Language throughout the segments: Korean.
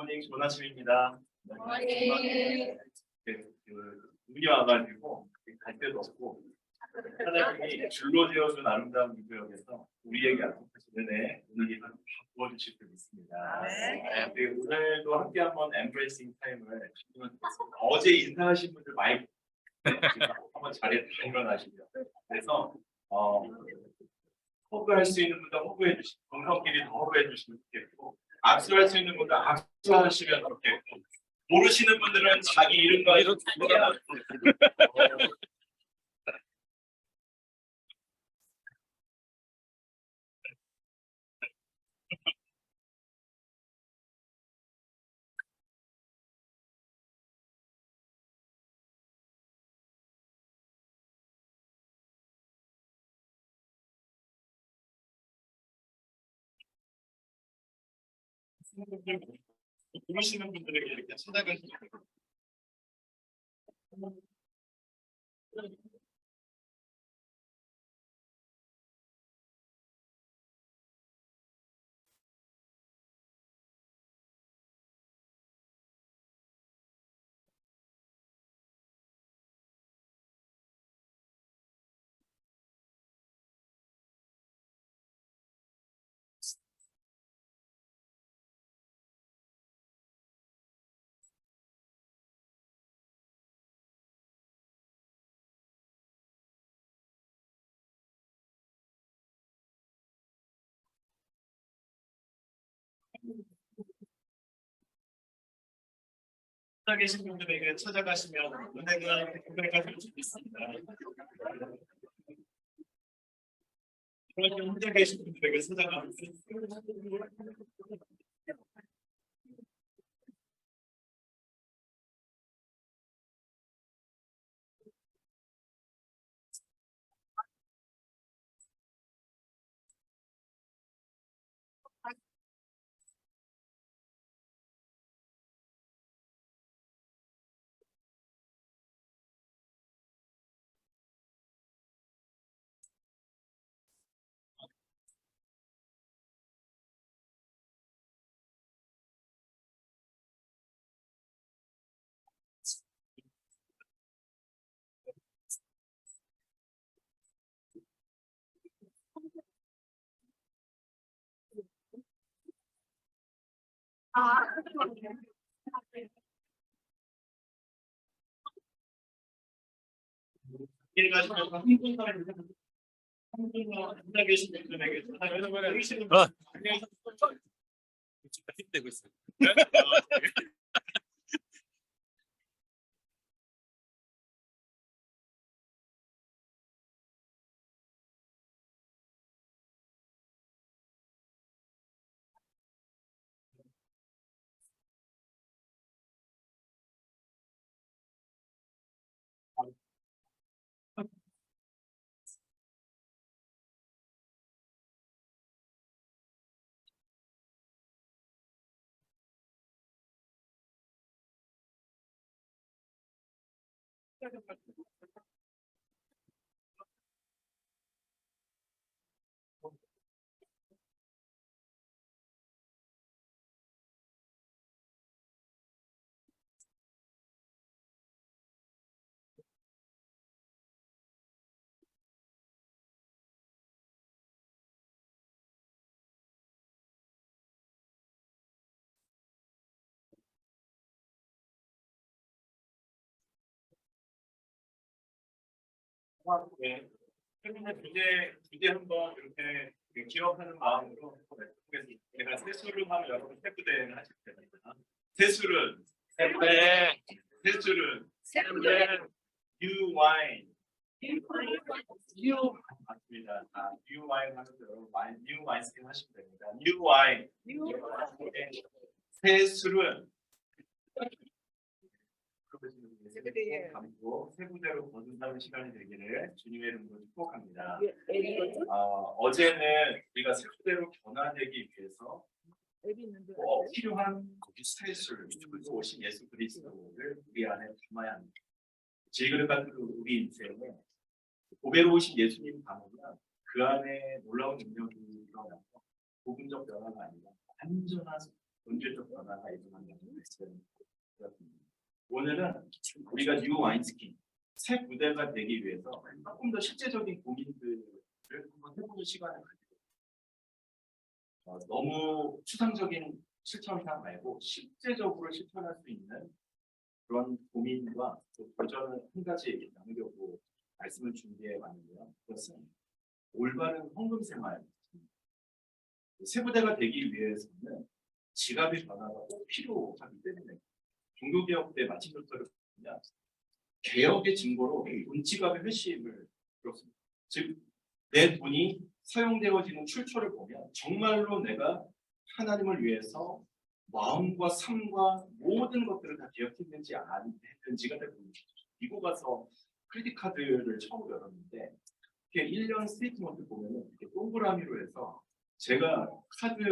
굿모닝 좋은 아침입니다. 네. 눈이 와가지고 갈 데도 없고 사장님이 줄로 지어준 아름다운 이 구역에서 우리에게 약속하시는 오늘 다 부어주실 줄 믿습니다. 네, 오늘도 함께 한번 엠브레이싱 타임을 진행하겠습니다. 어제 인사하신 분들 많이 한번 자리에 다 일어나시죠. 그래서 허브할 수 있는 분들 허브해 주시고 동성끼리 더 허브해 주시면 좋겠고 악수할 수 있는 분들 악수하시면 좋겠고 모르시는 분들은 자기 이름과 모르시는 분들에게 이렇게 찾아가시면 계신 분들에게 찾아가시면 은혜가 고백할 수 있습니다. 그러면 혼자 계신 분들에게 찾아가면 길 가시면 혼자 계신 분들에게 찾아가시면 힘내고 있어요. 네. 주제 한번 이렇게 기억하는 마음으로 보겠습니다. 제가 세수를 하면 여러분 세부대는 하실 겁니다. 세수는 네. 세수는 네. new wine 맞습니다. new wine 하면서 여러분 new wine 스킨 하시면 됩니다. new wine 세술은 감고 세부대로 거듭나는 시간이 되기를 주님의 이름으로 축복합니다. 어제는 우리가 세부대로 변화되기 위해서 필요한 세술 그리고 오신 예수 그리스도를 우리 안에 담아야 합니다. 질그릇 같은 우리 인생에 보배로 오신 예수님 담으면 그 안에 놀라운 능력이 일어나서 복음적 변화가 아니라 완전한 본질적 변화가 일어난다는 말씀이었습니다. 오늘은 우리가 뉴 와인스킨 새 부대가 되기 위해서 조금 더 실제적인 고민들을 한번 해보는 시간을 가지고 너무 추상적인 실천상 말고 실제적으로 실천할 수 있는 그런 고민과 또 도전을 한 가지 나누려고 말씀을 준비해 왔는데요. 그것은 올바른 헌금 생활. 세부대가 되기 위해서는 지갑의 변화가 꼭 필요하기 때문에 종교개혁 때 마침 조서를 보면 개혁의 증거로 돈 지갑의 회심을 들었습니다. 즉, 내 돈이 사용되어지는 출처를 보면 정말로 내가 하나님을 위해서 마음과 삶과 모든 것들을 다 기억했는지 안 했는지가 다 보입니다. 미국 가서 크레딧 카드를 처음 열었는데 이렇게 1년 스테이트먼트 보면은 이렇게 동그라미로 해서 제가 카드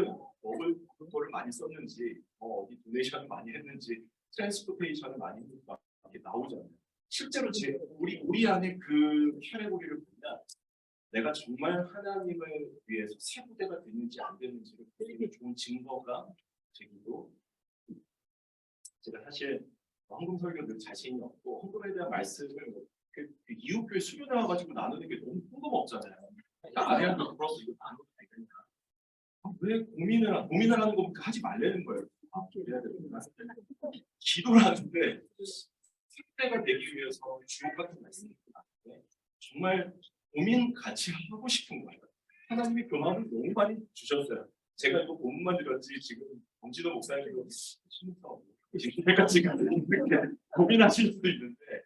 먹을 거를 많이 썼는지 어디 도네이션을 많이 했는지 트랜스포테이션을 많이 했는지 막 이렇게 나오잖아요. 실제로 우리 안에 그 카테고리를 보면 내가 정말 하나님을 위해서 세부대가 됐는지 안 됐는지를 되게 좋은 증거가 되기도. 제가 사실 헌금 설교 늘 자신이 없고 헌금에 대한 말씀을 그 이웃교회 수료 나와가지고 나누는 게 너무 뜬금없잖아요. 아내한테 물어서 이거 나눠도 되겠냐? 왜 고민을 하는 거부터 하지 말라는 거예요. 그래야 되구나. 기도를 하는데 세대가 되기 위해서 주옥 같은 말씀입니다. 정말 고민 같이 하고 싶은 거예요. 하나님이 교만을 너무 많이 주셨어요. 제가 이거 본문만 들었지 지금 정진호 목사님도 심사 지금 고민하실 수도 있는데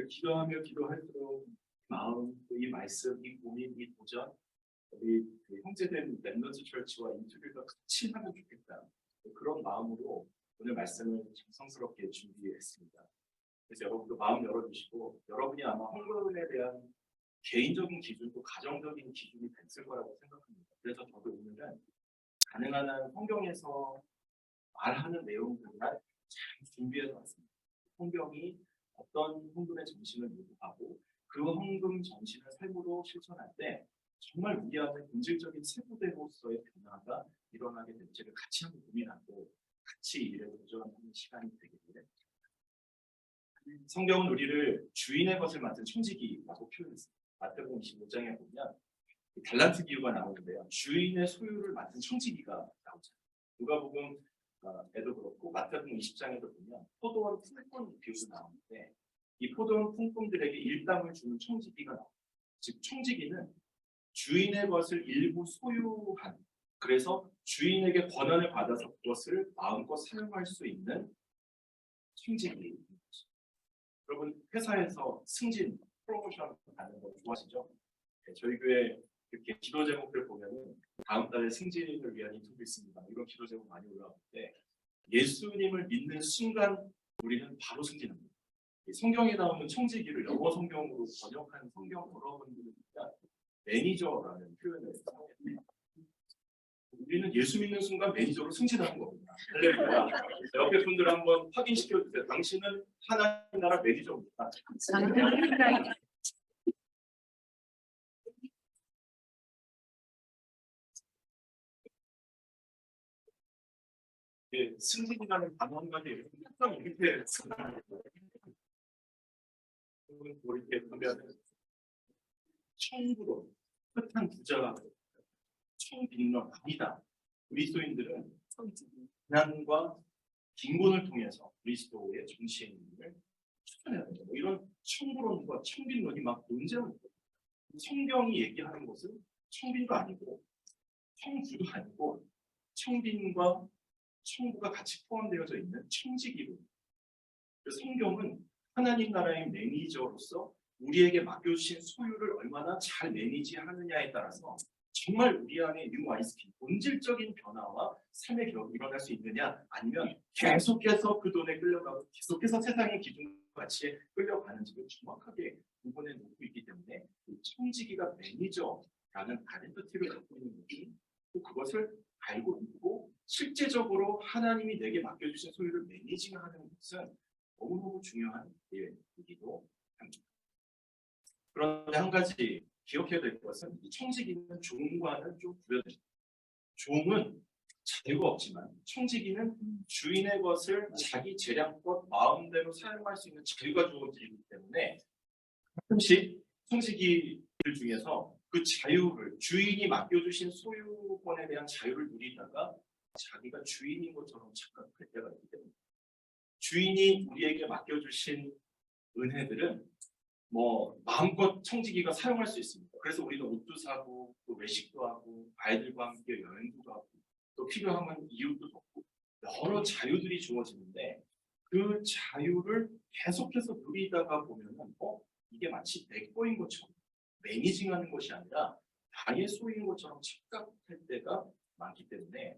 기도하며 기도할수록 마음, 이 말씀, 이 고민, 이 도전 우리 그 형제된 랩런트 철치와 인터뷰가 같이 하면 좋겠다. 그런 마음으로 오늘 말씀을 정성스럽게 준비했습니다. 그래서 여러분도 마음 열어주시고 여러분이 아마 헌금에 대한 개인적인 기준도 가정적인 기준이 됐을 거라고 생각합니다. 그래서 저도 오늘은 가능한 한 성경에서 말하는 내용들만 잘 준비해서 왔습니다. 성경이 어떤 헌금의 정신을 요구하고 그 헌금 정신을 삶으로 실천할 때 정말 우리 안에 본질적인 세부대로서의 변화가 일어나게 될지를 같이 한번 고민하고 같이 일에 도전하는 시간이 되기를. 성경은 우리를 주인의 것을 맡은 청지기라고 표현했습니다. 마태복음 25장에 보면 달란트 비유가 나오는데요. 주인의 소유를 맡은 청지기가 나오잖아요. 누가복음에도 그렇고 마태복음 20장에도 보면 포도원 품꾼 비유가 나오는데 이 포도원 품꾼들에게 일당을 주는 청지기가 나옵니다. 즉 청지기는 주인의 것을 일부 소유한, 그래서 주인에게 권한을 받아서 그것을 마음껏 사용할 수 있는 청지기. 여러분 회사에서 승진, 프로모션 받는 거 좋아하시죠? 네, 저희 교회 이렇게 기도 제목들 보면은 다음 달에 승진을 위한 인터뷰 있습니다. 이런 기도 제목 많이 올라오는데 예수님을 믿는 순간 우리는 바로 승진합니다. 성경에 나오는 청지기를 영어 성경으로 번역한 성경 여러분들은 매니저라는 표현을 사용했는데 우리는 예수 믿는 순간 매니저로 승진하는 겁니다. 할렐루야. 옆에 분들 한번 확인시켜 주세요. 당신은 하나님 나라 매니저입니다. 예, 승진이라는 단어 한 가지 항상 이렇게 이렇게 보면 청부로 흩한 부자 청빈론 아니다. 그리스도인들은 고난과 빈곤을 통해서 그리스도의 정신을 추천해야 된다. 이런 청부론과 청빈론이 막 논쟁을 해요. 성경이 얘기하는 것은 청빈도 아니고 청부도 아니고 청빈과 청부가 같이 포함되어져 있는 청지기론. 성경은 하나님 나라의 매니저로서 우리에게 맡겨주신 소유를 얼마나 잘 매니지하느냐에 따라서 정말 우리 안에 뉴 와인스킨 본질적인 변화와 삶의 기록이 일어날 수 있느냐, 아니면 계속해서 그 돈에 끌려가고 계속해서 세상의 기준과 가치에 끌려가는지를 정확하게 구분해 놓고 있기 때문에 청지기가 매니저라는 아이덴티티를 갖고 있는 것이 또 그것을 알고 있고 실제적으로 하나님이 내게 맡겨주신 소유를 매니징하는 것은 너무너무 중요한 일이기도 합니다. 그런데 한 가지 기억해야 될 것은 이 청지기는 종과는 좀 구별됩니다. 종은 자유가 없지만 청지기는 주인의 것을 자기 재량껏 마음대로 사용할 수 있는 자유가 주어지기 때문에 가끔씩 청지기들 중에서 그 자유를 주인이 맡겨주신 소유권에 대한 자유를 누리다가 자기가 주인인 것처럼 착각할 때가 있기 때문에 주인이 우리에게 맡겨주신 은혜들은 뭐 마음껏 청지기가 사용할 수 있습니다. 그래서 우리는 옷도 사고 또 외식도 하고 아이들과 함께 여행도 가고 또 필요하면 이웃도 돕고 여러 자유들이 주어지는데 그 자유를 계속해서 누리다가 보면은 이게 마치 내 거인 것처럼 매니징하는 것이 아니라 나의 소유인 것처럼 착각할 때가 많기 때문에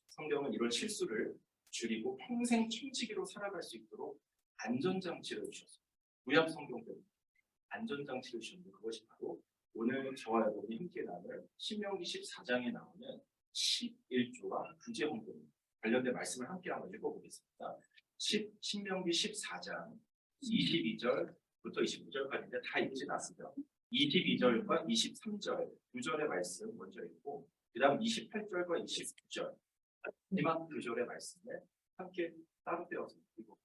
성경은 이런 실수를 줄이고 평생 청지기로 살아갈 수 있도록 안전장치를 주셨습니다. 구약 성경 때문에 안전장치를 주셨는데 그것이 바로 오늘 저와 여러분이 함께 나눌 신명기 14장에 나오는 11조와 구제헌금입니다. 관련된 말씀을 함께 한번 읽어보겠습니다. 신명기 14장 22절부터 29절까지인데 다 읽지는 않습니다. 22절과 23절 두 절의 말씀 먼저 읽고 그 다음 28절과 29절 마지막 두 절의 말씀을 함께 따로 떼어서 읽고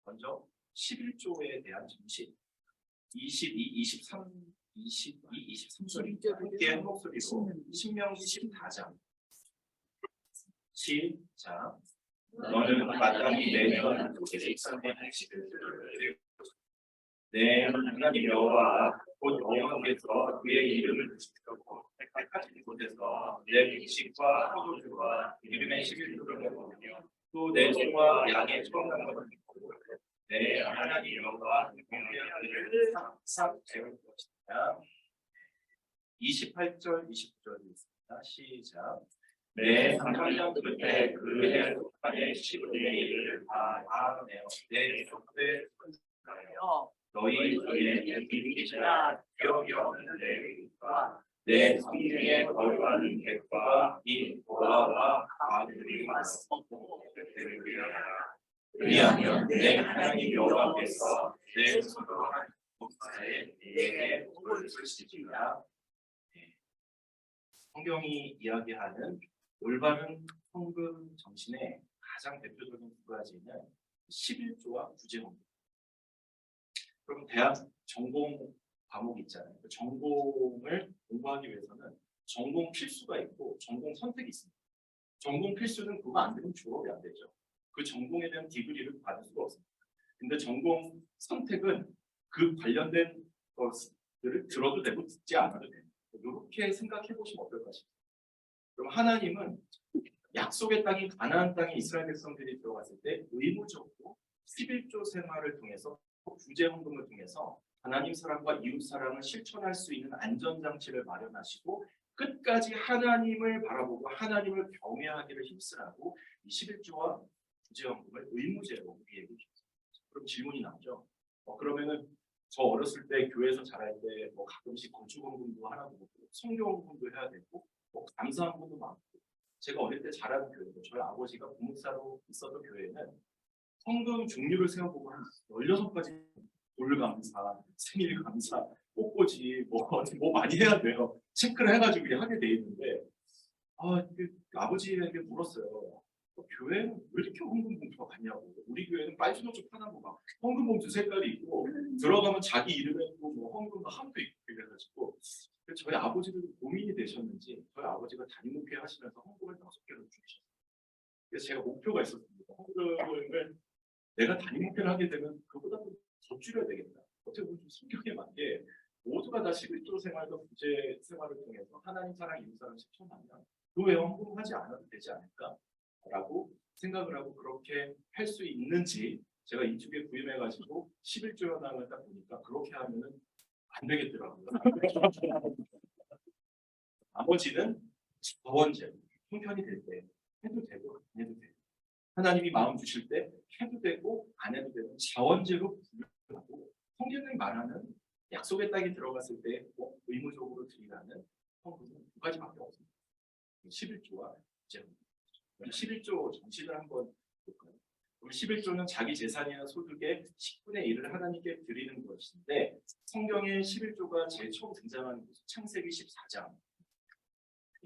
먼저 11조에 대한 정신 22, 23, 22, 23절 함께 한 목소리로 신명기 14장 시작. 너는 마땅히 내년 내 하나님 여호와 곧 여호와께서 그의 이름을 지키고 택하신 곳에서 내 음식과 포도주와 기름의 11조를 먹으며 또 내 소와 양의 처음난 믿고 내 하나님 여호와 공회하기를 싹 세울 것이다. 28절 29절이 있습니다. 시작. 내 3년 끝에 그해 속한의 10분의 1을 다 내어 내 속에 너희 중에 믿기시나 기억이 없는 레위인과 내 성중에 거류하는 객과 이 고아와 아들이 많고 그리하면 내 하나님 여호와께서 내 소중한 목사에 내게 복을 주시리라. 성경이 이야기하는 올바른 헌금 정신의 가장 대표적인 두 가지는 11조와 구제헌금. 그럼 대학 전공 과목이 있잖아요. 그 전공을 공부하기 위해서는 전공 필수가 있고 전공 선택이 있습니다. 전공 필수는 그거 안 되면 졸업이 안 되죠. 그 전공에 대한 디그리를 받을 수가 없습니다. 근데 전공 선택은 그 관련된 것들을 들어도 되고 듣지 않아도 됩니다. 이렇게 생각해 보시면 어떨까 싶습니다. 그럼 하나님은 약속의 땅인 가나안 땅에 이스라엘 백성들이 들어갔을 때 의무적으로 11조 생활을 통해서 구제헌금을 통해서 하나님 사랑과 이웃 사랑을 실천할 수 있는 안전장치를 마련하시고 끝까지 하나님을 바라보고 하나님을 경외하기를 힘쓰라고 이 11조와 구제헌금을 의무제로 우리에게 주셨습니다. 그럼 질문이 나오죠. 그러면은 저 어렸을 때 교회에서 자랄 때 뭐 가끔씩 건축헌금도 하나 보고 성경헌금도 해야 되고 뭐 감사헌금도 많고 제가 어릴 때 자란 교회, 저희 아버지가 부목사로 있었던 교회는 헌금 종류를 세어보고 한 16가지 돌감사, 생일감사, 꽃꽂이 뭐 많이 해야 돼요. 체크를 해가지고 하게 돼 있는데 아버지에게 물었어요. 교회는 왜 이렇게 헌금 봉투가 많냐고. 우리 교회는 빨주노초 하나고 막 헌금 봉투 색깔이 있고 들어가면 자기 이름에 있고 뭐 헌금도 함도 있고 그래가지고 저희 아버지도 고민이 되셨는지 저희 아버지가 담임목회 하시면서 헌금을 5개를 주셨어요. 그래서 제가 목표가 있었습니다. 헌금을 내가 담임목회를 하게 되면 그보다 더 줄여야 되겠다. 어떻게 보면 좀 성경에 맞게 모두가 다 11조 생활과 구제 생활을 통해서 하나님 사랑, 이웃 사랑 실천하면 교회 헌금하지 않아도 되지 않을까라고 생각을 하고 그렇게 할 수 있는지 제가 이쪽에 구입해가지고 11조 현황을 딱 보니까 그렇게 하면은 안 되겠더라고요. 나머지는 자원제, 형편이 될 때 해도 되고 안 해도 돼요. 하나님이 마음 주실 때 해도 되고 안 해도 되고 자원제로 분류하고 성경이 말하는 약속의 땅에 들어갔을 때 꼭 의무적으로 드리라는 헌금은 두 가지밖에 없습니다. 11조와 구제헌금. 11조 정신을 한번 볼까요? 11조는 자기 재산이나 소득의 10분의 1을 하나님께 드리는 것인데 성경의 11조가 제일 처음 등장하는 곳은 창세기 14장.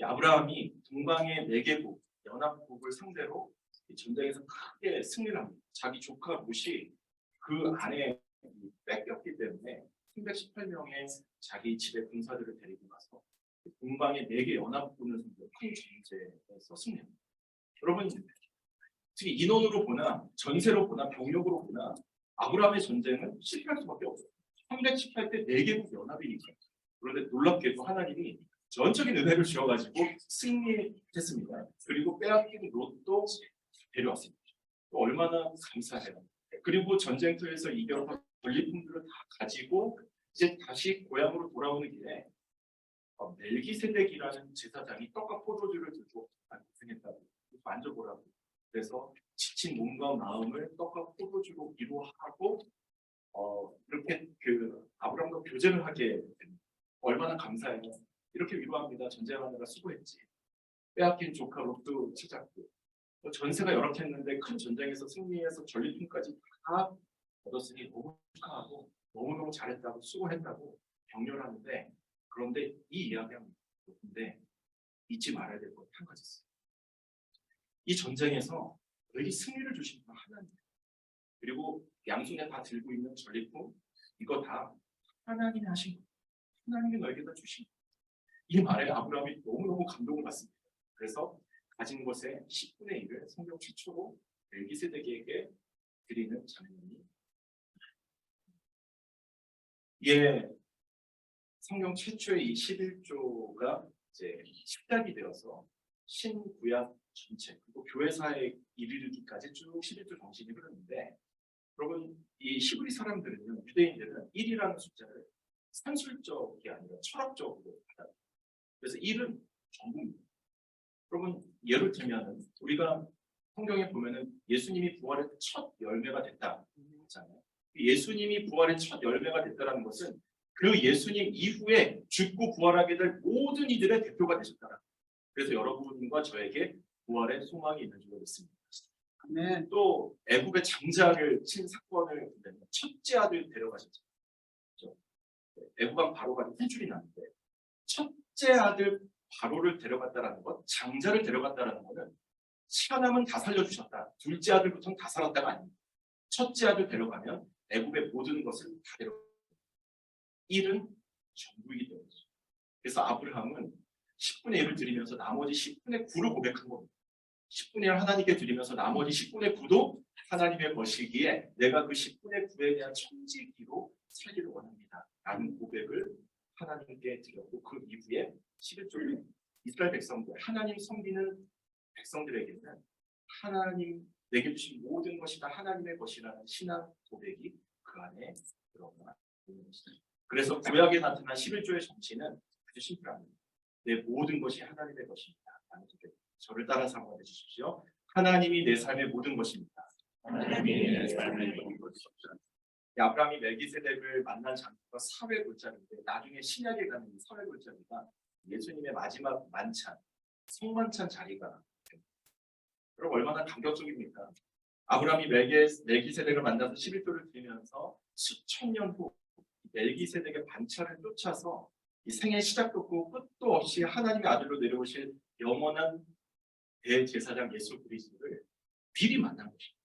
아브라함이 동방의 네개국 연합국을 상대로 이 전쟁에서 크게 승리를 합니다. 자기 조카 롯이 그 안에 뺏겼기 때문에 318명의 자기 집의 군사들을 데리고 가서 동방의 4개 연합군을 상대로 큰 전쟁에서 승리합니다. 여러분, 특히 인원으로 보나 전세로 보나 병력으로 보나 아브라함의 전쟁은 실패할 수밖에 없어요. 318대 4개국 연합이니까. 그런데 놀랍게도 하나님이 전적인 은혜를 주셔가지고 승리했습니다. 그리고 빼앗긴 롯도 데려왔습니다. 얼마나 감사해요. 그리고 전쟁터에서 이겨서 전리품들을 다 가지고 이제 다시 고향으로 돌아오는 길에 멜기세덱이라는 제사장이 떡과 포도주를 들고 고생했다고 만져보라고. 그래서 지친 몸과 마음을 떡과 포도주로 위로하고 이렇게 그 아브라함과 교제를 하게 됩니다. 얼마나 감사해요. 이렇게 위로합니다. 전쟁하느라 수고했지. 빼앗긴 조카 롯도 찾았고 전세가 열악했는데 큰 전쟁에서 승리해서 전리품까지 다 얻었으니 너무 축하하고 너무너무 잘했다고 수고했다고 격려하는데, 그런데 이 이야기합니다. 근데 잊지 말아야 될 것 한 가지 있어요. 이 전쟁에서 너에게 승리를 주신 건 하나님, 그리고 양손에 다 들고 있는 전리품, 이거 다 하나님이 하신 거, 하나님이 너에게 다 주신 거. 이 말에 아브라함이 너무너무 감동을 받습니다. 그래서 가진 것의 10분의 1을 성경 최초로 멜기세덱에게 드리는 장면이, 예, 성경 최초의 이 11조가 이제 시작이 되어서 신구약 전체 그리고 교회사에 이르기까지 쭉 11조 정신이 흐르는데, 여러분 이 히브리 사람들은요, 유대인들은 1이라는 숫자를 산술적이 아니라 철학적으로 받아요. 그래서 1은 전부입니다. 여러분 예를 들면 우리가 성경에 보면은 예수님이 부활의 첫 열매가 됐다 하잖아요. 예수님이 부활의 첫 열매가 됐다는 것은 그 예수님 이후에 죽고 부활하게 될 모든 이들의 대표가 되셨다는 거예요. 그래서 여러분과 저에게 부활의 소망이 있는 줄 믿습니다. 네. 또 애굽의 장자를 친 사건을 보면 첫째 아들 데려가셨죠. 애굽 왕 바로가 혼쭐이 났는데 첫째 아들 바로를 데려갔다라는 것, 장자를 데려갔다라는 것은 시간남은 다 살려주셨다. 둘째 아들부터는 다 살았다가 아닙니다. 첫째 아들 데려가면 애굽의 모든 것을 다 데려갑니다. 일은 전부이기 때문이죠. 그래서 아브라함은 10분의 1을 드리면서 나머지 10분의 9를 고백한 겁니다. 10분의 1 하나님께 드리면서 나머지 10분의 9도 하나님의 것이기에 내가 그 10분의 9에 대한 청지기로 살기를 원합니다. 라는 고백을 하나님께 드렸고, 그 이후에 11조에 이스라엘 백성들, 하나님 섬기는 백성들에게는 하나님 내게 주신 모든 것이 다 하나님의 것이라는 신앙 고백이 그 안에 들어가 있는 것입니다. 그래서 구약에 나타난 11조의 정신은 아주 심플합니다. 내 모든 것이 하나님의 것입니다. 저를 따라서 한번 해주십시오. 하나님이 내 삶의 모든 것입니다. 하나님이 내 삶의 모든 것입니다. 아브라함이 멜기세덱을 만난 장소가 사회 골짜기인데, 나중에 신약에 가는 이 사회 골짜기가 예수님의 마지막 만찬, 성만찬 자리가 됩니다. 여러분 얼마나 감격적입니까? 아브라함이 멜기세덱을 만나서 11조를 드리면서 수천 년 후 멜기세덱의 반차를 쫓아서 이 생의 시작도 없고 끝도 없이 하나님의 아들로 내려오실 영원한 대제사장 예수 그리스도를 미리 만난 것입니다.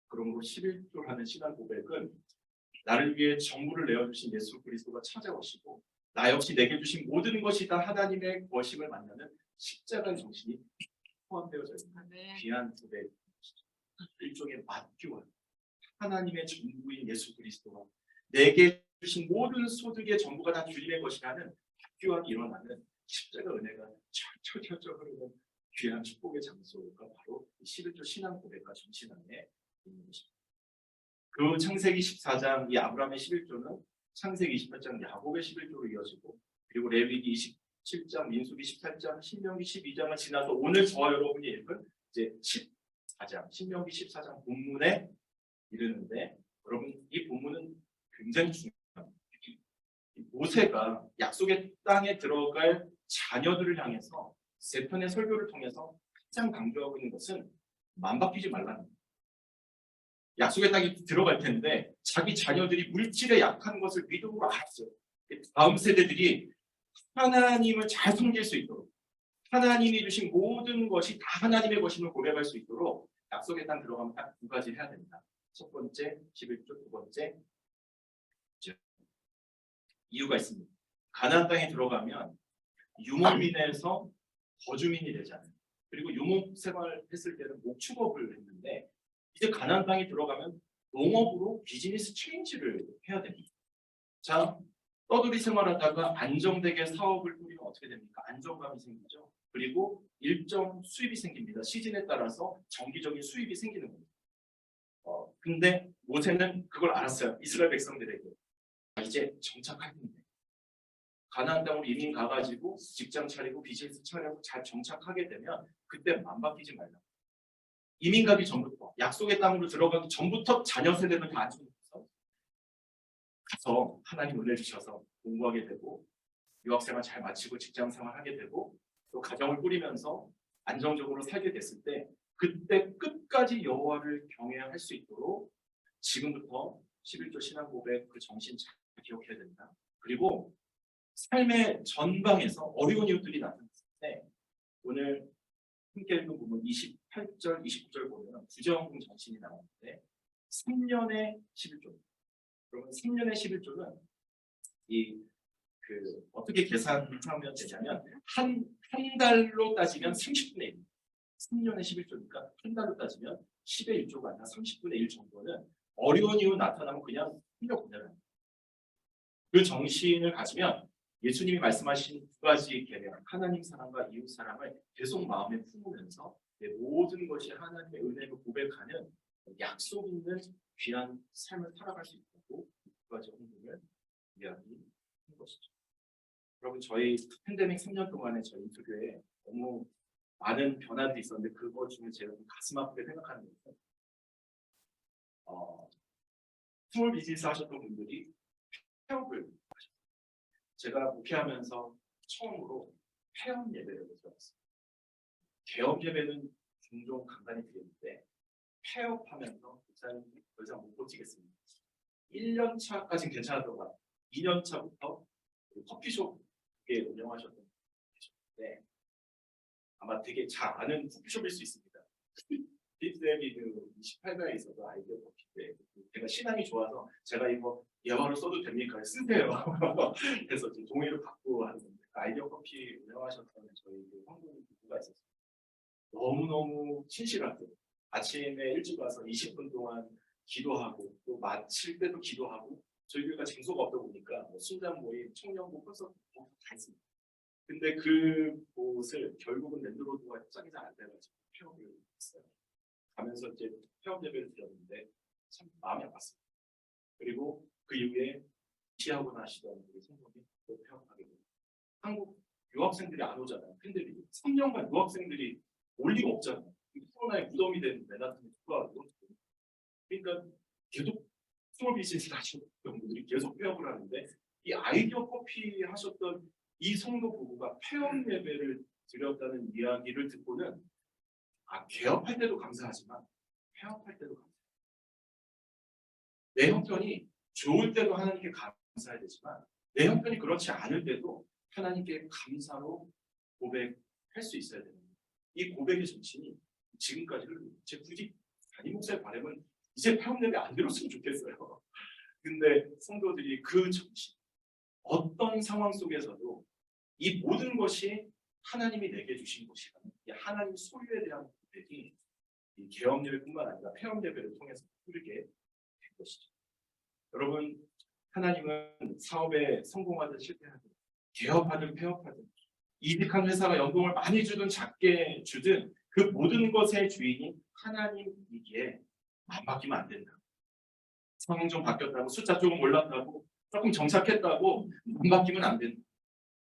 그러므로 11조라는 신앙 고백은 나를 위해 전부를 내어주신 예수 그리스도가 찾아오시고 나 역시 내게 주신 모든 것이 다 하나님의 것임을 만나는 십자가의 정신이 포함되어져 있는 귀한 고백, 일종의 맞교환. 하나님의 전부인 예수 그리스도와 내게 주신 모든 소득의 전부가 다 주님의 것이라는 교환이 일어나는 십자가 은혜가 철철철철 흐르는 귀한 축복의 장소가 바로 11조 신앙 고백과 정신 안에 있는 것입니다. 그 창세기 14장 이 아브라함의 11조는 창세기 28장 야곱의 11조로 이어지고, 그리고 레위기 27장, 민수기 18장, 신명기 12장을 지나서 오늘 저와 여러분이 읽은 이제 14장, 신명기 14장 본문에 이르는데, 여러분 이 본문은 굉장히 중요합니다. 모세가 약속의 땅에 들어갈 자녀들을 향해서 세 편의 설교를 통해서 가장 강조하고 있는 것은 맘바뀌지 말라는 거예요. 약속의 땅에 들어갈 텐데 자기 자녀들이 물질에 약한 것을 믿음으로 알았어요. 다음 세대들이 하나님을 잘 섬길 수 있도록, 하나님이 주신 모든 것이 다 하나님의 것임을 고백할 수 있도록 약속의 땅 들어가면 딱 두 가지 해야 됩니다. 첫 번째 11조, 두 번째 이유가 있습니다. 가나안 땅에 들어가면 유목민에서 거주민이 되잖아요. 그리고 유목 생활했을 때는 목축업을 했는데 이제 가나안 땅에 들어가면 농업으로 비즈니스 체인지를 해야 됩니다. 자, 떠돌이 생활하다가 안정되게 사업을 꾸리면 어떻게 됩니까? 안정감이 생기죠. 그리고 일정 수입이 생깁니다. 시즌에 따라서 정기적인 수입이 생기는 겁니다. 근데 모세는 그걸 알았어요. 이스라엘 백성들에게. 이제 정착할 텐데. 가나안 땅으로 이민 가가지고 직장 차리고 비즈니스 차리고 잘 정착하게 되면 그때 맘 바뀌지 말라. 이민 가기 전부터 약속의 땅으로 들어가기 전부터 자녀 세대를 다 안정해서 가서 하나님 은혜 주셔서 공부하게 되고 유학생활 잘 마치고 직장생활 하게 되고 또 가정을 꾸리면서 안정적으로 살게 됐을 때 그때 끝까지 여호와를 경외할 수 있도록 지금부터 11조 신앙 고백 그 정신 잘 기억해야 된다. 그리고 삶의 전방에서 어려운 이유들이 나타났을 때 오늘 함께 읽은 부분 28절, 29절 보면 부정 정신이 나오는데 3년의 11조. 그러면 3년의 11조는 어떻게 계산하면 되냐면 한 달로 따지면 30분의 1. 3년의 11조니까 한 달로 따지면 10의 1조가 아니라 30분의 1 정도는 어려운 이유 나타나면 그냥 흘려보내는 그 정신을 가지면 예수님이 말씀하신 두 가지 계명, 하나님 사랑과 이웃 사랑을 계속 마음에 품으면서 내 모든 것이 하나님의 은혜를 고백하는 약속 있는 귀한 삶을 살아갈 수 있다고 두 가지 헌금을 이야기한 것이죠. 여러분 저희 팬데믹 3년 동안에 저희 인투교에 너무 많은 변화들이 있었는데 그거 중에 제가 좀 가슴 아프게 생각하는 것은 스몰 비즈니스 하셨던 분들이 폐업을 하셨어요. 제가 목회하면서 처음으로 폐업 예배를 들었어요. 개업 예배는 종종 간간히 드렸는데 폐업하면서 목사님이 더 이상 못 버티겠습니다. 1년 차까지는 괜찮았더라고요. 2년 차부터 커피숍에 운영하셨던 분이 계셨는데 아마 되게 잘 아는 커피숍일 수 있습니다. 립쌤이 28가에 있어서 아이디어 커피 때 제가 신앙이 좋아서 제가 이거 예화로 써도 됩니까? 쓰세요. 그래서 동의를 받고 하는데 아이디어 커피 운영하셨던 저희 황금 부부가 있었어요. 너무너무 신실하게 아침에 일찍 와서 20분 동안 기도하고 또 마칠 때도 기도하고 저희 교회가 쟁소가 없다 보니까 순장 모임, 청년부 콘서트 다 있습니다. 근데 그곳을 결국은 랜드로드와 협상이 잘 안 돼가지고 폐업을 했어요. 가면서 이제 폐업 예배를 드렸는데 참 마음이 아팠어요. 그리고 그 이후에 시하고 나시던 우리 성도님이 또 폐업하게 되고 한국 유학생들이 안 오잖아요. 팬들이 3년간 유학생들이 올 리가 없잖아요. 코로나에 무덤이 된 맨하탄에 불과하고 그러니까 계속 스몰 비즈니스 하시는 분들이 계속 폐업을 하는데 이 아이디어 커피 하셨던 이 성도 부부가 폐업 예배를 드렸다는 이야기를 듣고는 개업할 때도 감사하지만 폐업할 때도 감사해요. 내 형편이 좋을 때도 하나님께 감사해야 되지만 내 형편이 그렇지 않을 때도 하나님께 감사로 고백할 수 있어야 됩니다. 이 고백의 정신이 지금까지를 제 굳이 담임 목사의 바람은 이제 폐업 예배 안 들었으면 좋겠어요. 근데 성도들이 그 정신 어떤 상황 속에서도 이 모든 것이 하나님이 내게 주신 것이라는 이 하나님 소유에 대한 고백이 이 개업 예배뿐만 아니라 폐업 예배를 통해서 흐르게 된 것이죠. 여러분 하나님은 사업에 성공하든 실패하든 개업하든 폐업하든 이득한 회사가 연봉을 많이 주든 작게 주든 그 모든 것의 주인이 하나님이기에 안 바뀌면 안 된다. 상황 좀 바뀌었다고 숫자 조금 올랐다고 조금 정착했다고 안 바뀌면 안 된다.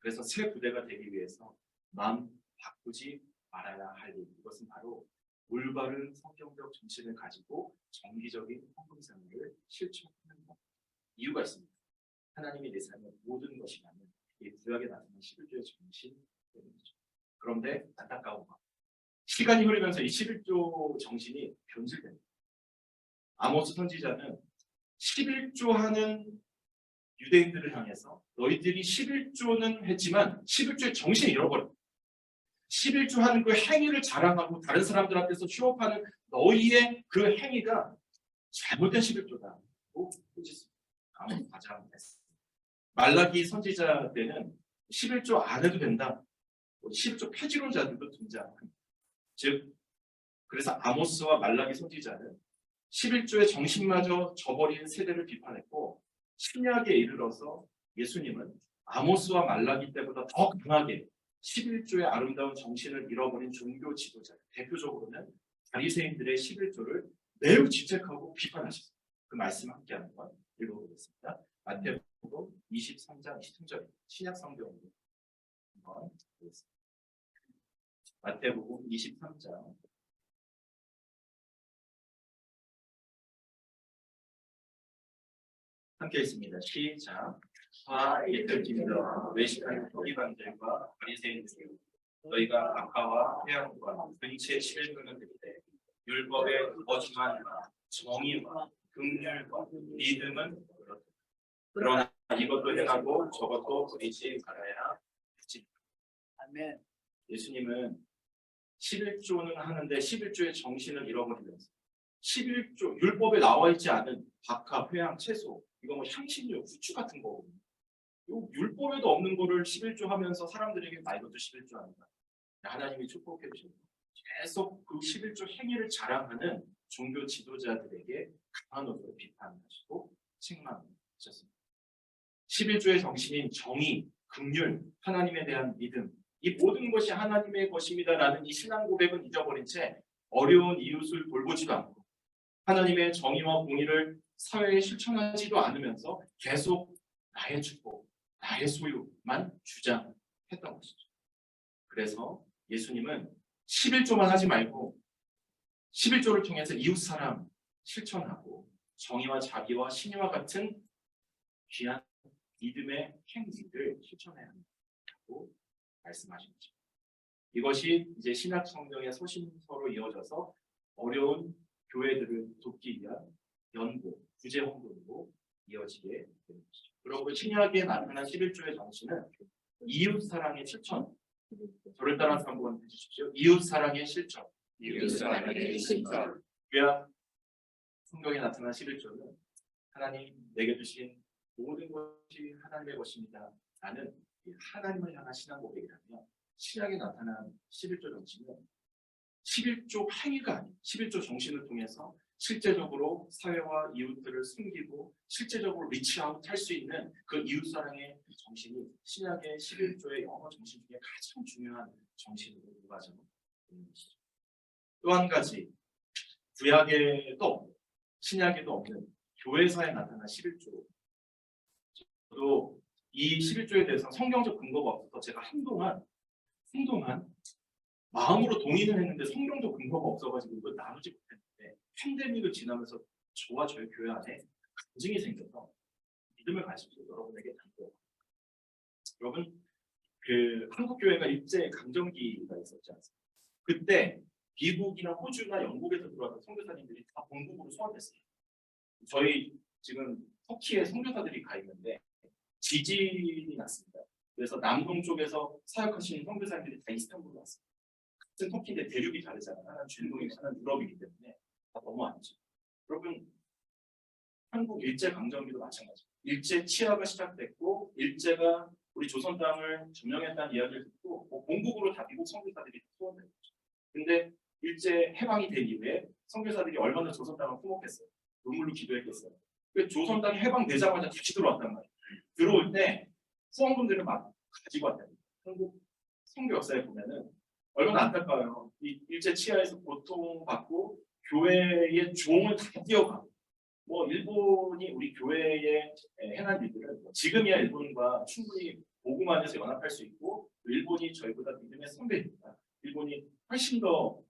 그래서 새 부대가 되기 위해서 마음 바꾸지 말아야 할 일. 이것은 바로 올바른 성경적 정신을 가지고 정기적인 헌금 생활을 실천하는 것. 이유가 있습니다. 하나님이 내 삶의 모든 것이라면 이 구약에 나타난 11조의 정신 때문이죠. 그런데 안타까운 것. 시간이 흐르면서 이 11조 정신이 변질됩니다. 아모스 선지자는 11조 하는 유대인들을 향해서 너희들이 11조는 했지만 11조의 정신을 잃어버렸다. 11조 하는 그 행위를 자랑하고 다른 사람들 앞에서 쇼업하는 너희의 그 행위가 잘못된 11조다. 아무 가장 말라기 선지자 때는 11조 안 해도 된다. 11조 폐지론자들도 등장합니다. 즉 그래서 아모스와 말라기 선지자는 11조의 정신마저 저버린 세대를 비판했고 신약에 이르러서 예수님은 아모스와 말라기 때보다 더 강하게 11조의 아름다운 정신을 잃어버린 종교 지도자, 대표적으로는 바리새인들의 11조를 매우 질책하고 비판하셨습니다. 그 말씀 함께 한번 읽어보겠습니다. 마태복음 23장 23절 신약 성경으로 한번 보겠습니다. 마태복음 23장 함께 있습니다. 시작. 화 이틀쯤이라 외식하는 서기관들과 바리새인들 너희가 아까와 태양과 근처의 11조는 그때 율법의 거짓말과 정의와 긍휼과 믿음은 그렇다. 그러나 이것도 행하고 저것도 버리지 말아야 했지. 아멘. 예수님은 11조는 하는데 11조의 정신을 잃어버리면서 11조 율법에 나와 있지 않은 박하, 회양, 채소 이거 뭐 향신료, 후추 같은 거거든요. 요 율법에도 없는 거를 11조 하면서 사람들에게 나 이것도 11조 한다. 하나님이 축복해 주신 계속 그 11조 행위를 자랑하는 종교 지도자들에게 강한 언어로 비판하시고 책망하셨습니다. 11조의 정신인 정의, 긍휼, 하나님에 대한 믿음 이 모든 것이 하나님의 것입니다라는 이 신앙 고백은 잊어버린 채 어려운 이웃을 돌보지도 않고 하나님의 정의와 공의를 사회에 실천하지도 않으면서 계속 나의 축복, 나의 소유만 주장했던 것이죠. 그래서 예수님은 11조만 하지 말고 11조를 통해서 이웃사랑 실천하고 정의와 자비와 신의와 같은 귀한 믿음의 행위를 실천해야 한다고 말씀하신 거죠. 이것이 이제 신약 성경의 서신서로 이어져서 어려운 교회들을 돕기 위한 연구, 구제 홍보로 이어지게 되는 것이죠. 그리고 신약에 나타난 11조의 정신은 이웃 사랑의 실천. 저를 따라서 한번 해주십시오. 이웃 사랑의 실천. 이웃 사랑의 실천. 구약 성경에 나타난 11조는 하나님 내게 주신 모든 것이 하나님의 것입니다. 라는 하나님을 향한 신앙 고백이라면 신약에 나타난 11조 정신은 11조 행위가 아닌 11조 정신을 통해서 실제적으로 사회와 이웃들을 섬기고 실제적으로 리치아웃 할 수 있는 그 이웃사랑의 정신이 신약의 11조의 영어 정신 중에 가장 중요한 정신으로 누가져 있는 것이죠. 또 한 가지 구약에도 없는 신약에도 없는 교회사에 나타난 11조 저도 이 11조에 대해서 성경적 근거가 없어서 제가 한동안 마음으로 동의는 했는데 성경적 근거가 없어가지고 이거 나누지 못했는데 팬데믹을 지나면서 저와 저희 교회 안에 갈증이 생겨서 믿음을 가지고 여러분에게 담고 여러분 그 한국 교회가 일제 강점기가 있었지 않습니까? 그때 미국이나 호주나 영국에서 들어왔던 선교사님들이 다 본국으로 소환됐어요. 저희 지금 터키에 선교사들이 가 있는데 지진이 났습니다. 그래서 남동쪽에서 사역하시는 선교사님들이 다 이스탄불로 왔어요. 같은 터키인데 대륙이 다르잖아요. 하나는 중동이고 하나는 유럽이기 때문에 다 넘어왔죠. 여러분 한국 일제 강점기도 마찬가지예요. 일제 치하가 시작됐고 일제가 우리 조선 땅을 점령했다는 이야기를 듣고 본국으로 다 미국 선교사들이 소환된 거죠. 근데 일제 해방이 된 이후에 선교사들이 얼마나 조선 땅을 품목했어요. 눈물로 기도했겠어요. 조선 땅이 해방되자마자 다시 들어왔단 말이에요. 들어올 때 후원금들을 막 가지고 왔다. 한국 선교 역사에 보면은 얼마나 안타까워요. 이 일제 치하에서 고통받고 교회의 종을 다 뛰어가고 뭐 일본이 우리 교회에 행한 일들은 지금이야 일본과 충분히 복음안에서 연합할 수 있고 일본이 저희보다 믿음의 선배입니다. 일본이 훨씬 더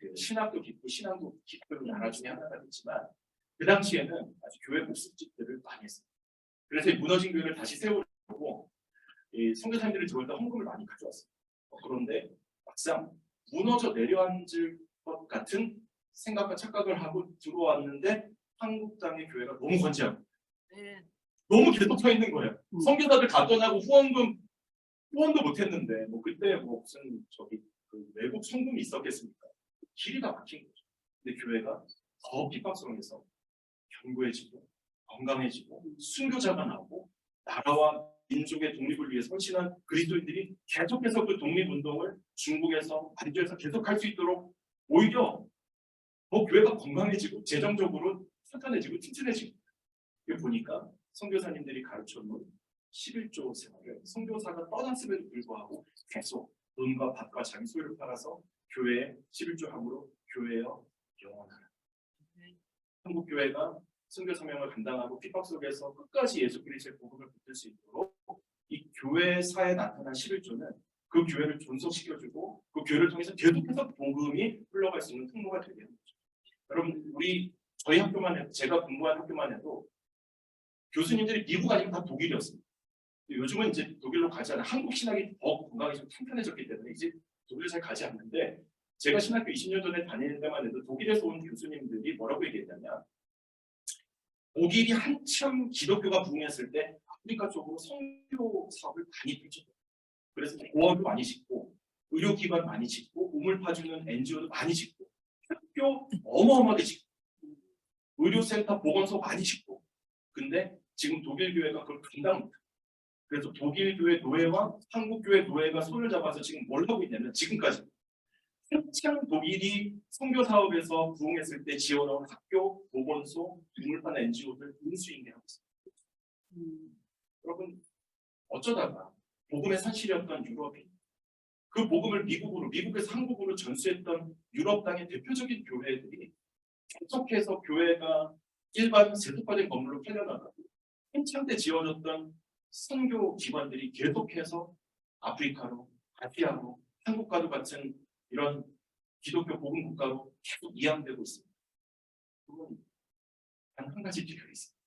그 신학도 깊고 신앙도 깊은 나라 중에 하나가 됐지만 그 당시에는 아주 교회 목숨집들을 많이 했습니다. 그래서 이 무너진 교회를 다시 세우려고 선교사님들이 들어올 때 헌금을 많이 가져왔어요. 그런데 막상 무너져 내려앉을 것 같은 생각과 착각을 하고 들어왔는데 한국 땅의 교회가 너무 건재하고 너무 계속 서 있는 거예요. 선교사들 다 떠나고 후원금 후원도 못했는데 뭐 그때 뭐 무슨 저기 그 외국 송금이 있었겠습니까? 길이 다 막힌 거죠. 근데 교회가 더 핍박성에서 견고해지고 건강해지고 순교자가 나오고 나라와 민족의 독립을 위해 헌신한 그리스도인들이 계속해서 그 독립운동을 중국에서 반주에서 계속할 수 있도록 오히려 더 교회가 건강해지고 재정적으로 탄탄해지고 튼튼해지고 이거 보니까 선교사님들이 가르쳐놓은 11조 생활을 선교사가 떠났음에도 불구하고 계속 돈과 밭과 자기 소유를 팔아서 교회에 11조 함으로 교회여 영원하라. 한국 교회가 선교 사명을 감당하고 핍박 속에서 끝까지 예수 그리스도의 복음을 붙들 수 있도록 이 교회사에 나타난 11조는 그 교회를 존속시켜주고 그 교회를 통해서 계속해서 복음이 흘러갈 수 있는 통로가 되게 하는 거죠. 여러분 저희 학교만 해도 제가 공부한 학교만 해도 교수님들이 미국 아니면 다 독일이었습니다. 요즘은 이제 독일로 가지 않아 한국 신학이 더 건강이 좀 탄탄해졌기 때문에 이제 독일을 잘 가지 않는데 제가 신학교 20년 전에 다닐 때만 해도 독일에서 온 교수님들이 뭐라고 얘기했냐면 독일이 한참 기독교가 부흥했을 때 아프리카 쪽으로 선교 사업을 많이 펼쳤어요. 그래서 고아도 많이 짓고 의료기관 많이 짓고 우물 파주는 NGO도 많이 짓고 학교 어마어마하게 짓고 의료센터 보건소 많이 짓고 근데 지금 독일 교회가 그걸 감당 못해요. 그래서 독일 교회 노예와 한국 교회 노예가 손을 잡아서 지금 뭘 하고 있냐면 지금까지 한창 독일이 선교 사업에서 부흥했을 때 지원한 학교, 보건소, 우물판 NGO들 인수인계하고 있습니다. 여러분 어쩌다가 복음의 산실이었던 유럽이 그 복음을 미국에서 한국으로 전수했던 유럽 땅의 대표적인 교회들이 계속해서 교회가 일반 세속화된 건물로 팔려나가고 한창 때 지어졌던 선교 기관들이 계속해서 아프리카로, 아시아로, 한국과도 같은 이런 기독교 복음 국가로 계속 이양되고 있습니다. 그건 단 한 가지 필요가 있습니다.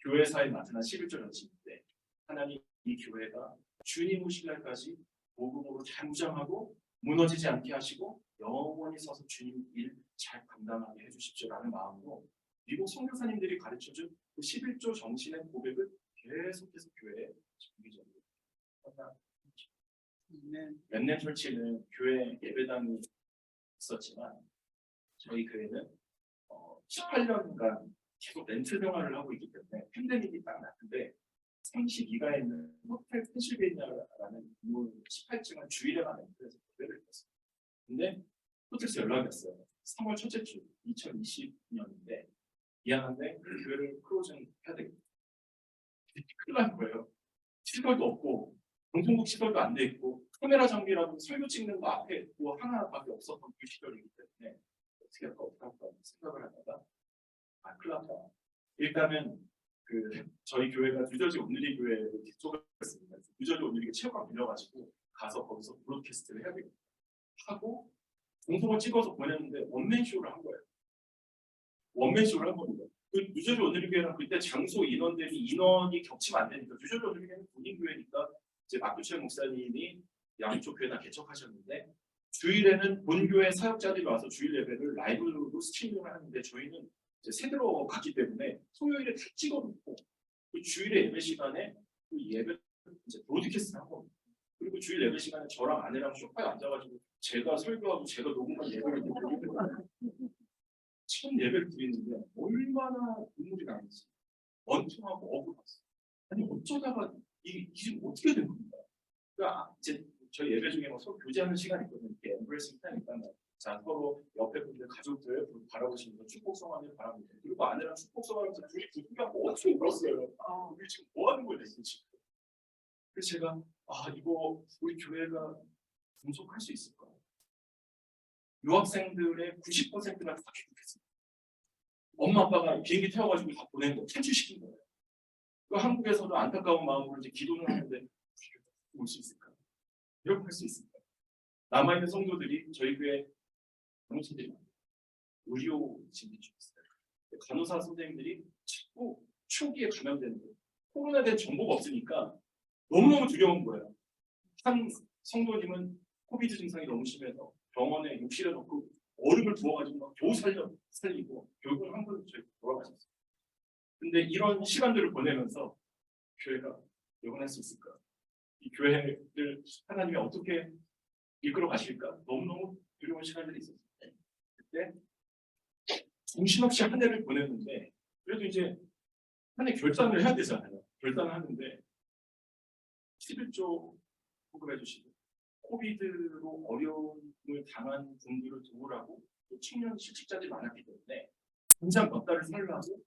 교회사에 나타난 11조 전신인데 하나님 이 교회가 주님 오실 날까지 복음으로 잘 무장하고 무너지지 않게 하시고 영원히 서서 주님 일 잘 감당하게 해주십시오라는 마음으로 미국 선교사님들이 가르쳐준 그 11조 정신의 고백을 계속해서 교회에 정기적으로 랩넨 철치는 교회 예배당이 있었지만 저희 교회는 18년간 계속 렌트 생활을 하고 있기 때문에 팬데믹이 딱 났는데 32가에 있는 호텔 펜실베니아라는 건물 18층을 주일에만 렌트해서 교회를 했어요. 근데 호텔에서 연락이 왔어요. 3월 첫째 주 2020년인데 미안한데 교회를 클로징 해야 되겠다. 큰일 난 거예요. 시설도 없고 방송국 시설도 안 돼 있고 카메라 장비라고 설교 찍는 거 앞에 뭐 하나밖에 없었던 그 시절이기 때문에 어떻게 할까 생각을 하다가 큰일 났다. 일단은 저희 교회가 뉴저지 온누리 교회를 개척했습니다. 뉴저지 온누리가 체육관 빌려가지고 가서 거기서 브로드캐스트를 해야 되겠다 하고 방송을 찍어서 보냈는데 원맨쇼를 한 거예요. 원맨쇼를 한 겁니다. 그 뉴저지 온누리 교회는 그때 장소 인원이 겹치면 안 되니까 뉴저지 온누리 교회는 본인 교회니까 이제 막규철 목사님이 양쪽 교회 다 개척하셨는데 주일에는 본교회 사역자들이 와서 주일 예배를 라이브로 스트리밍을 하는데 저희는 이제 새들어 갔기 때문에 토요일에 다 찍어놓고 그 주일의 예배 시간에 그 예배 이제 브로드캐스트를 한 겁니다. 그리고 주일 예배 시간에 저랑 아내랑 소파에 앉아가지고 제가 설교하고 제가 녹음한 예배를 드리고 첫 예배를 드리는데 얼마나 눈물이 나는지 원통하고 억울했어요. 아니 어쩌다가 이게 지금 어떻게 된 겁니까? 그러니까 이제 저희 예배 중에 뭐 서로 교제하는 시간이 있거든요. 이렇게 엠브레싱 타임이니까 자 서로 옆에 분들 가족들 바라보시면서 축복성하는 바랍니다. 그리고 아내랑 축복성하면서 둘이 부부하고 어떻게 울었어요. 우리 지금 뭐 하는 거예요 지금? 그래서 제가 이거 우리 교회가 분석할 수 있을까? 유학생들의 90%가 다 귀국했습니다. 엄마 아빠가 비행기 태워가지고 다 보낸 거 탈출시킨 거예요. 그 한국에서도 안타까운 마음으로 이제 기도를 하는데 올 수 있을까? 이렇게 할 수 있을까? 남아있는 성도들이 저희 교회 간호사들이 의료진들이 있어요. 간호사 선생님들이 자꾸 초기에 감염되는 거예요. 코로나에 대한 정보가 없으니까 너무너무 두려운 거예요. 한 성도님은 코비드 증상이 너무 심해서 병원에 욕실에 넣고 얼음을 부어가지고 막 겨우 살리고 결국은 한 분 저희 돌아가셨어요. 근데 이런 시간들을 보내면서 교회가 영원할 수 있을까? 이 교회를 하나님이 어떻게 이끌어 가실까 너무너무 두려운 시간들이 있었어요. 그때 정신없이 한 해를 보냈는데 그래도 이제 한 해 결산을 해야 되잖아요. 결산을 하는데 11조 포급해 주시고 코비드로 어려움을 당한 분들을 도우라고 또 청년 실직자들이 많았기 때문에 당장 몇 달을 살라고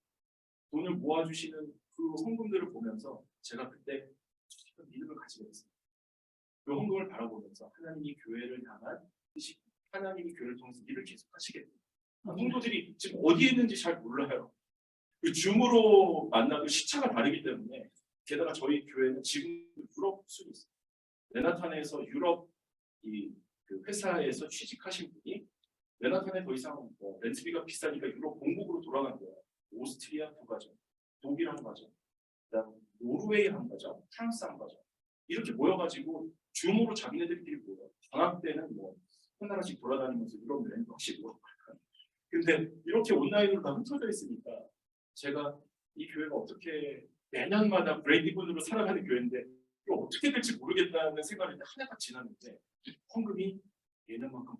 돈을 모아주시는 그 헌금들을 보면서 제가 그때 믿음을 가지게 됐어요. 그 헌금을 바라보면서 하나님이 교회를 향한 하나님이 교회를 통해서 일을 계속하시겠다. 성도들이 지금 어디에 있는지 잘 몰라요. 그 줌으로 만나도 시차가 다르기 때문에 게다가 저희 교회는 지금 유럽 수도 있어요. 레나탄에서 유럽 그 회사에서 취직하신 분이 레나탄에 더 이상 렌트비가 비싸니까 유럽 본국으로 돌아간 거예요. 오스트리아 두 가정, 독일 한 가정, 그다음 노르웨이 한 가정, 프랑스 한 가정 이렇게 모여가지고 줌으로 자기네들끼리 모여. 방학 때는 뭐 한 나라씩 돌아다니면서 유럽 여행도 하시고. 근데 이렇게 온라인으로 다 흩어져 있으니까 제가 이 교회가 어떻게 매년마다 브레이크본으로 살아가는 교회인데 이거 어떻게 될지 모르겠다는 생각이 한 해가 지났는데 헌금이 예년만큼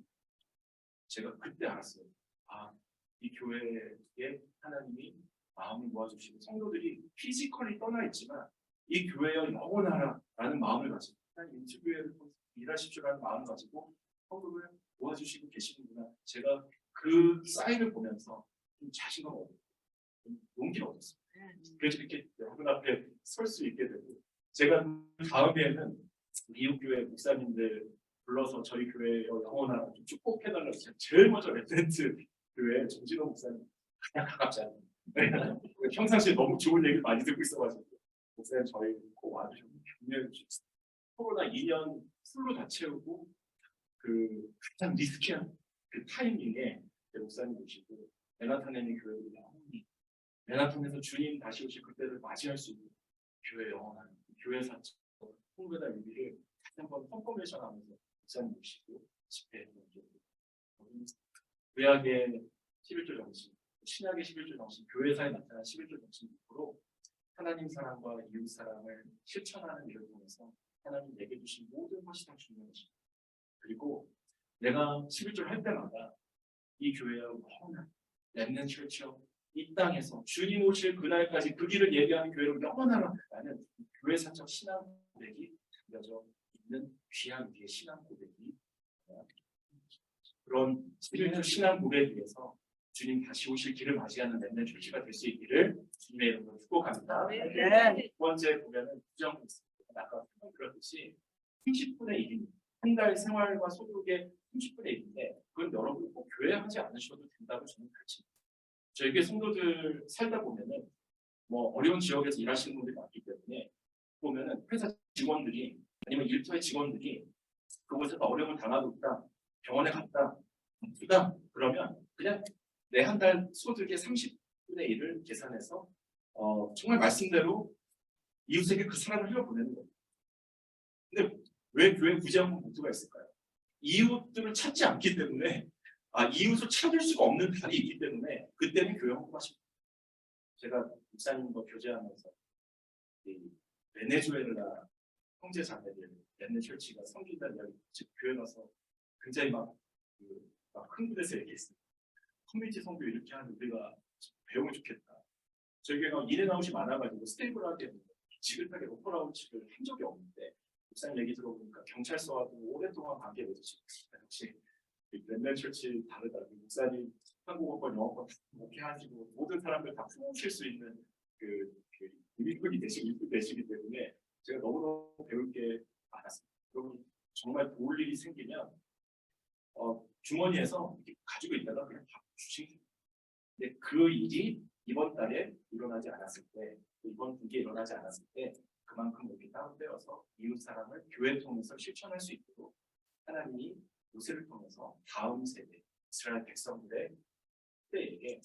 제가 그때 알았어요. 아, 이 교회에 하나님이 마음을 모아주시고 성도들이 피지컬이 떠나 있지만 이 교회여 영원하라라는 마음을 가지고 하나님 인수교회를 일하십시오라는 마음을 가지고 헌금을 모아주시고 계시는구나. 제가 그 사인을 보면서 좀 자신감 얻었어요. 용기를 얻었어요. 그래서 이렇게 여러분 앞에 설 수 있게 되고 제가 다음에는 미국 교회 목사님들 불러서 저희 교회 영원한 축복해달라고 제일 먼저 레드랜트 교회 정진호 목사님 그냥 가깝지 않아요. 평상시에 너무 좋은 얘기를 많이 듣고 있어가지고 목사님 저희 꼭 와주시고 격려해 주셨어요. 코로나 2년 풀로 다 채우고 그 가장 리스키한 그 타이밍에 목사님 오시고 맨하탄에 있는 교회들이 영원히 맨하탄에서 주님 다시 오실 그때를 맞이할 수 있는 교회 영원한 교회 사적 홍보다 유비를 다시 한번 컨퍼메이션하면서 목사님 모시고 집회했던 적이 구약의 11조 정신, 신약의 11조 정신, 교회사에 나타난 11조 정신으로 하나님 사랑과 이웃 사랑을 실천하는 일을 통해서 하나님 내게 주신 모든 것이 다 중요한 것입니다. 그리고 내가 11조를 할 때마다 이 교회와 영원한 렘넌트 처치요 이 땅에서 주님 오실 그날까지 그 길을 예비하는 교회로 영원하라는 교회 사적 신앙 고백이 담겨져 있는 귀한 우리의 신앙 고백이 그런 11조 신앙 고백에 위해서 주님 다시 오실 길을 맞이하는 렘넌트 처치가 될 수 있기를 주님의 이름으로 축복합니다. 두 번째 보면은 구정이 있습니다. 아까 설명드렸듯이 30분의 1입니다. 한 달 생활과 소득의 30분의 1인데 그건 여러분 꼭 교회 하지 않으셔도 된다고 저는 가르칩니다. 저희 교회 성도들 살다 보면은 뭐 어려운 지역에서 일하시는 분들이 많기 때문에 보면은 회사 직원들이 아니면 일터의 직원들이 그곳에서 어려움을 당하고 있다, 병원에 갔다, 아프다 그러면 그냥 내 한 달 소득의 30분의 1을 계산해서 정말 말씀대로 이웃에게 그 사랑을 흘려보내는 거예요. 근데 왜 교회 구제하는 목표가 있을까요? 이웃들을 찾지 않기 때문에 이웃을 찾을 수가 없는 달이 있기 때문에 그때는 교회 헌금하십니다. 제가 목사님과 교제하면서 이 베네수엘라 형제 자매들 렘넌트처치가 섬긴다는 이야기 교회 가서 굉장히 막 흥분해서 얘기했어요. 커뮤니티 선교 이렇게 하는 우리가 배우면 좋겠다. 저희 교회가 인앤아웃이 많아가지고 스테이블하게 지긋하게 로컬아웃을 한 적이 없는데 목사님 얘기 들어보니까 경찰서하고 오랫동안 관계 맺으시고 역시 렘넌트처치 다르다. 목사님 한국어권 영어권 이렇게 하시고 모든 사람들 다 품으실 수 있는 일꾼이 되시기 때문에 제가 너무너무 배울 게 많았습니다. 여러분 정말 도울 일이 생기면 주머니에서 이렇게 가지고 있다가 그냥 밥 주시면 됩니다. 근데 그 일이 이번 달에 일어나지 않았을 때 이번 분기에 일어나지 않았을 때 그만큼 이렇게 따로 떼어서 이웃 사랑을 교회 통해서 실천할 수 있도록 하나님이 모세를 통해서 다음 세대 이스라엘 백성들의 때에게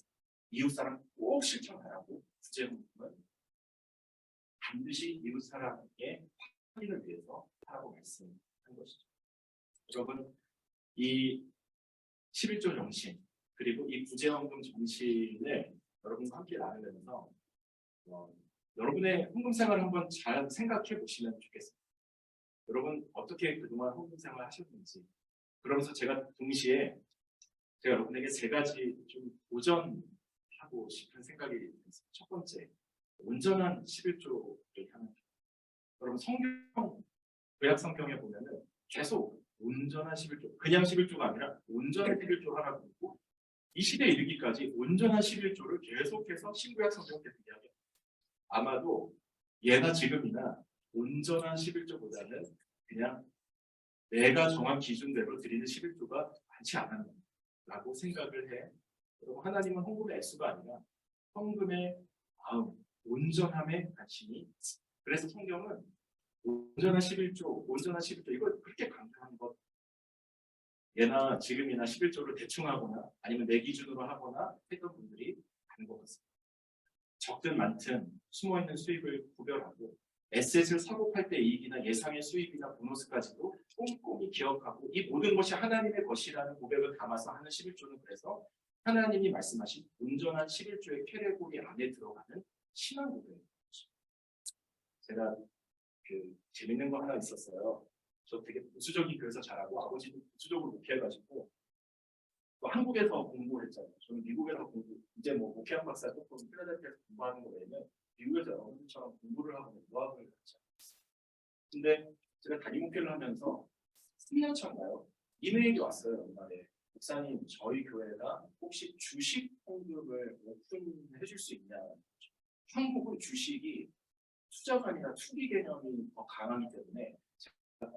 이웃 사랑 꼭 실천하라고 구제문은 반드시 이웃 사랑의 확인을 위해서 하라고 말씀한 것이죠. 여러분 이 11조 정신 그리고 이 구제헌금 정신을 여러분과 함께 나누면서 여러분의 헌금 생활을 한번 잘 생각해 보시면 좋겠습니다. 여러분 어떻게 그동안 헌금 생활 하셨는지, 그러면서 제가 동시에 제가 여러분에게 세 가지 좀 도전하고 싶은 생각이 있습니다. 첫 번째, 온전한 11조를 향한 길. 여러분 성경, 구약 성경에 보면은 계속 온전한 11조, 그냥 11조가 아니라 온전한 11조 하라고 했고, 이 시대에 이르기까지 온전한 11조를 계속해서 신구약 성경에 이야기합니다. 아마도 예나 지금이나 온전한 11조보다는 그냥 내가 정한 기준대로 드리는 11조가 많지 않았나라고 생각을 해. 그리고 하나님은 헌금의 액수가 아니라 헌금의 마음, 온전함에 관심이 있습니다. 그래서 성경은 온전한 11조, 온전한 11조 이걸 그렇게 강조하는 것, 예나 지금이나 11조를 대충 하거나 아니면 내 기준으로 하거나 했던 분들이 많은 것 같습니다. 적든 많든 숨어있는 수입을 구별하고 에셋을 사고 팔 때 이익이나 예상의 수입이나 보너스까지도 꼼꼼히 기억하고 이 모든 것이 하나님의 것이라는 고백을 담아서 하는 11조는 그래서 하나님이 말씀하신 온전한 11조의 캐레고리 안에 들어가는 신앙 고백입니다. 제가 재밌는 거 하나 있었어요. 저 되게 보수적인 교회에서 자라고 아버지도 보수적으로 목회해가지고 또 한국에서 공부했잖아요. 저는 미국에서 이제 뭐 목회학 박사 조금 필라델피아에서 공부하는 거 외에는 미국에서 여러분들처럼 공부를 하고 유학을 갔지 않았어요. 근데 제가 단임 목회를 하면서 3년 차인가요? 이메일이 왔어요. 연말에. 목사님, 저희 교회가 혹시 주식 공급을 오픈해 줄 수 있냐. 한국은 주식이 투자가 아니라 투기 개념이 더 강하기 때문에 제가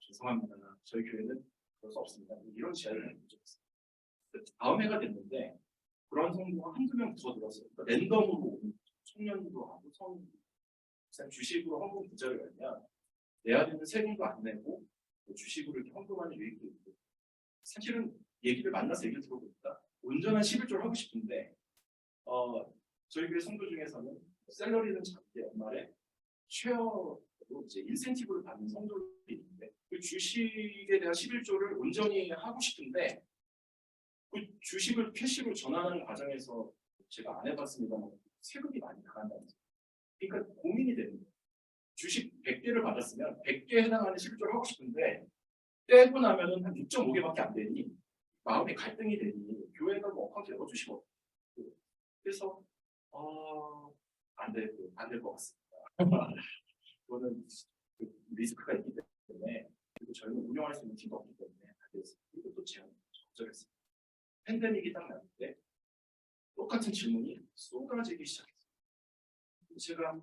죄송합니다. 저희 교회는 그럴 수 없습니다. 이런 지하를 한 적이 있어요. 다음 해가 됐는데 그런 성도가 한두 명 더 들었어요. 그러니까 랜덤으로 청년도 하고 성인도 주식으로 헌금 부자를 열면 내야 되는 세금도 안 내고 주식으로 이렇게 헌금하는 유익도 있고, 사실은 얘기를 만나서 얘기를 들어보니까 온전한 11조를 하고 싶은데 저희 교회 성도 중에서는 샐러리는 작게 연말에 쉐어로 이제 인센티브를 받는 성도들이 있는데 그 주식에 대한 11조를 온전히 하고 싶은데 그 주식을 캐시로 전환하는 과정에서 제가 안 해봤습니다만 세금이 많이 나간다면서. 그러니까 고민이 되는 거예요. 주식 100개를 받았으면 100개에 해당하는 11조를 하고 싶은데 떼고 나면은 한 6.5개밖에 안 되니 마음이 갈등이 되니 교회가 뭐 어카운트 열어주시고, 그래서 안 될 것 같습니다. 그거는 리스크가 있기 때문에, 그리고 저희는 운영할 수 있는 팀도 없기 때문에 안 되겠습니다. 그리고 또 제안을 거절했습니다. 팬데믹이 딱 났는데 똑같은 질문이 쏟아지기 시작했어요. 제가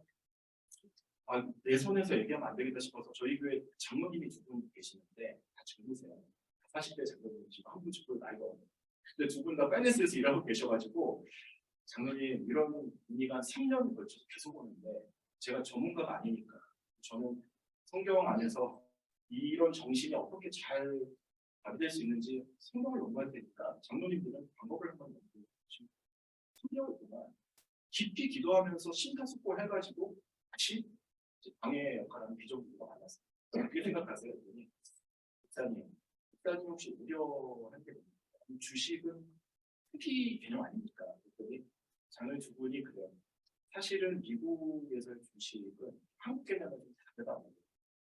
내 손에서 얘기하면 안 되겠다 싶어서 저희 교회 장로님이 두 분 계시는데 다 젊으세요. 40대 장로님 지금 한 분 찍고 나이가 없는데, 근데 두 분 다 파이낸스에서 일하고 계셔가지고 장로님 이런 문의가 한 3년 걸쳐서 계속 오는데 제가 전문가가 아니니까 저는 성경 안에서 이런 정신이 어떻게 잘 발휘될 수 있는지 성경을 연구할 테니까 장로님들은 방법을 한번 연구해 주시면 3개월 동안 깊이 기도하면서 심사숙고 해가지고 다시 방해 역할하는 비전부가 만났어요. 어떻게 생각하세요? 목사님 혹시 우려할 게 있나요? 주식은 투기 개념 아닙니까? 그랬더니 장로님 두 분이 그래요. 사실은 미국에서의 주식은 한국 개념은 좀 다르다고.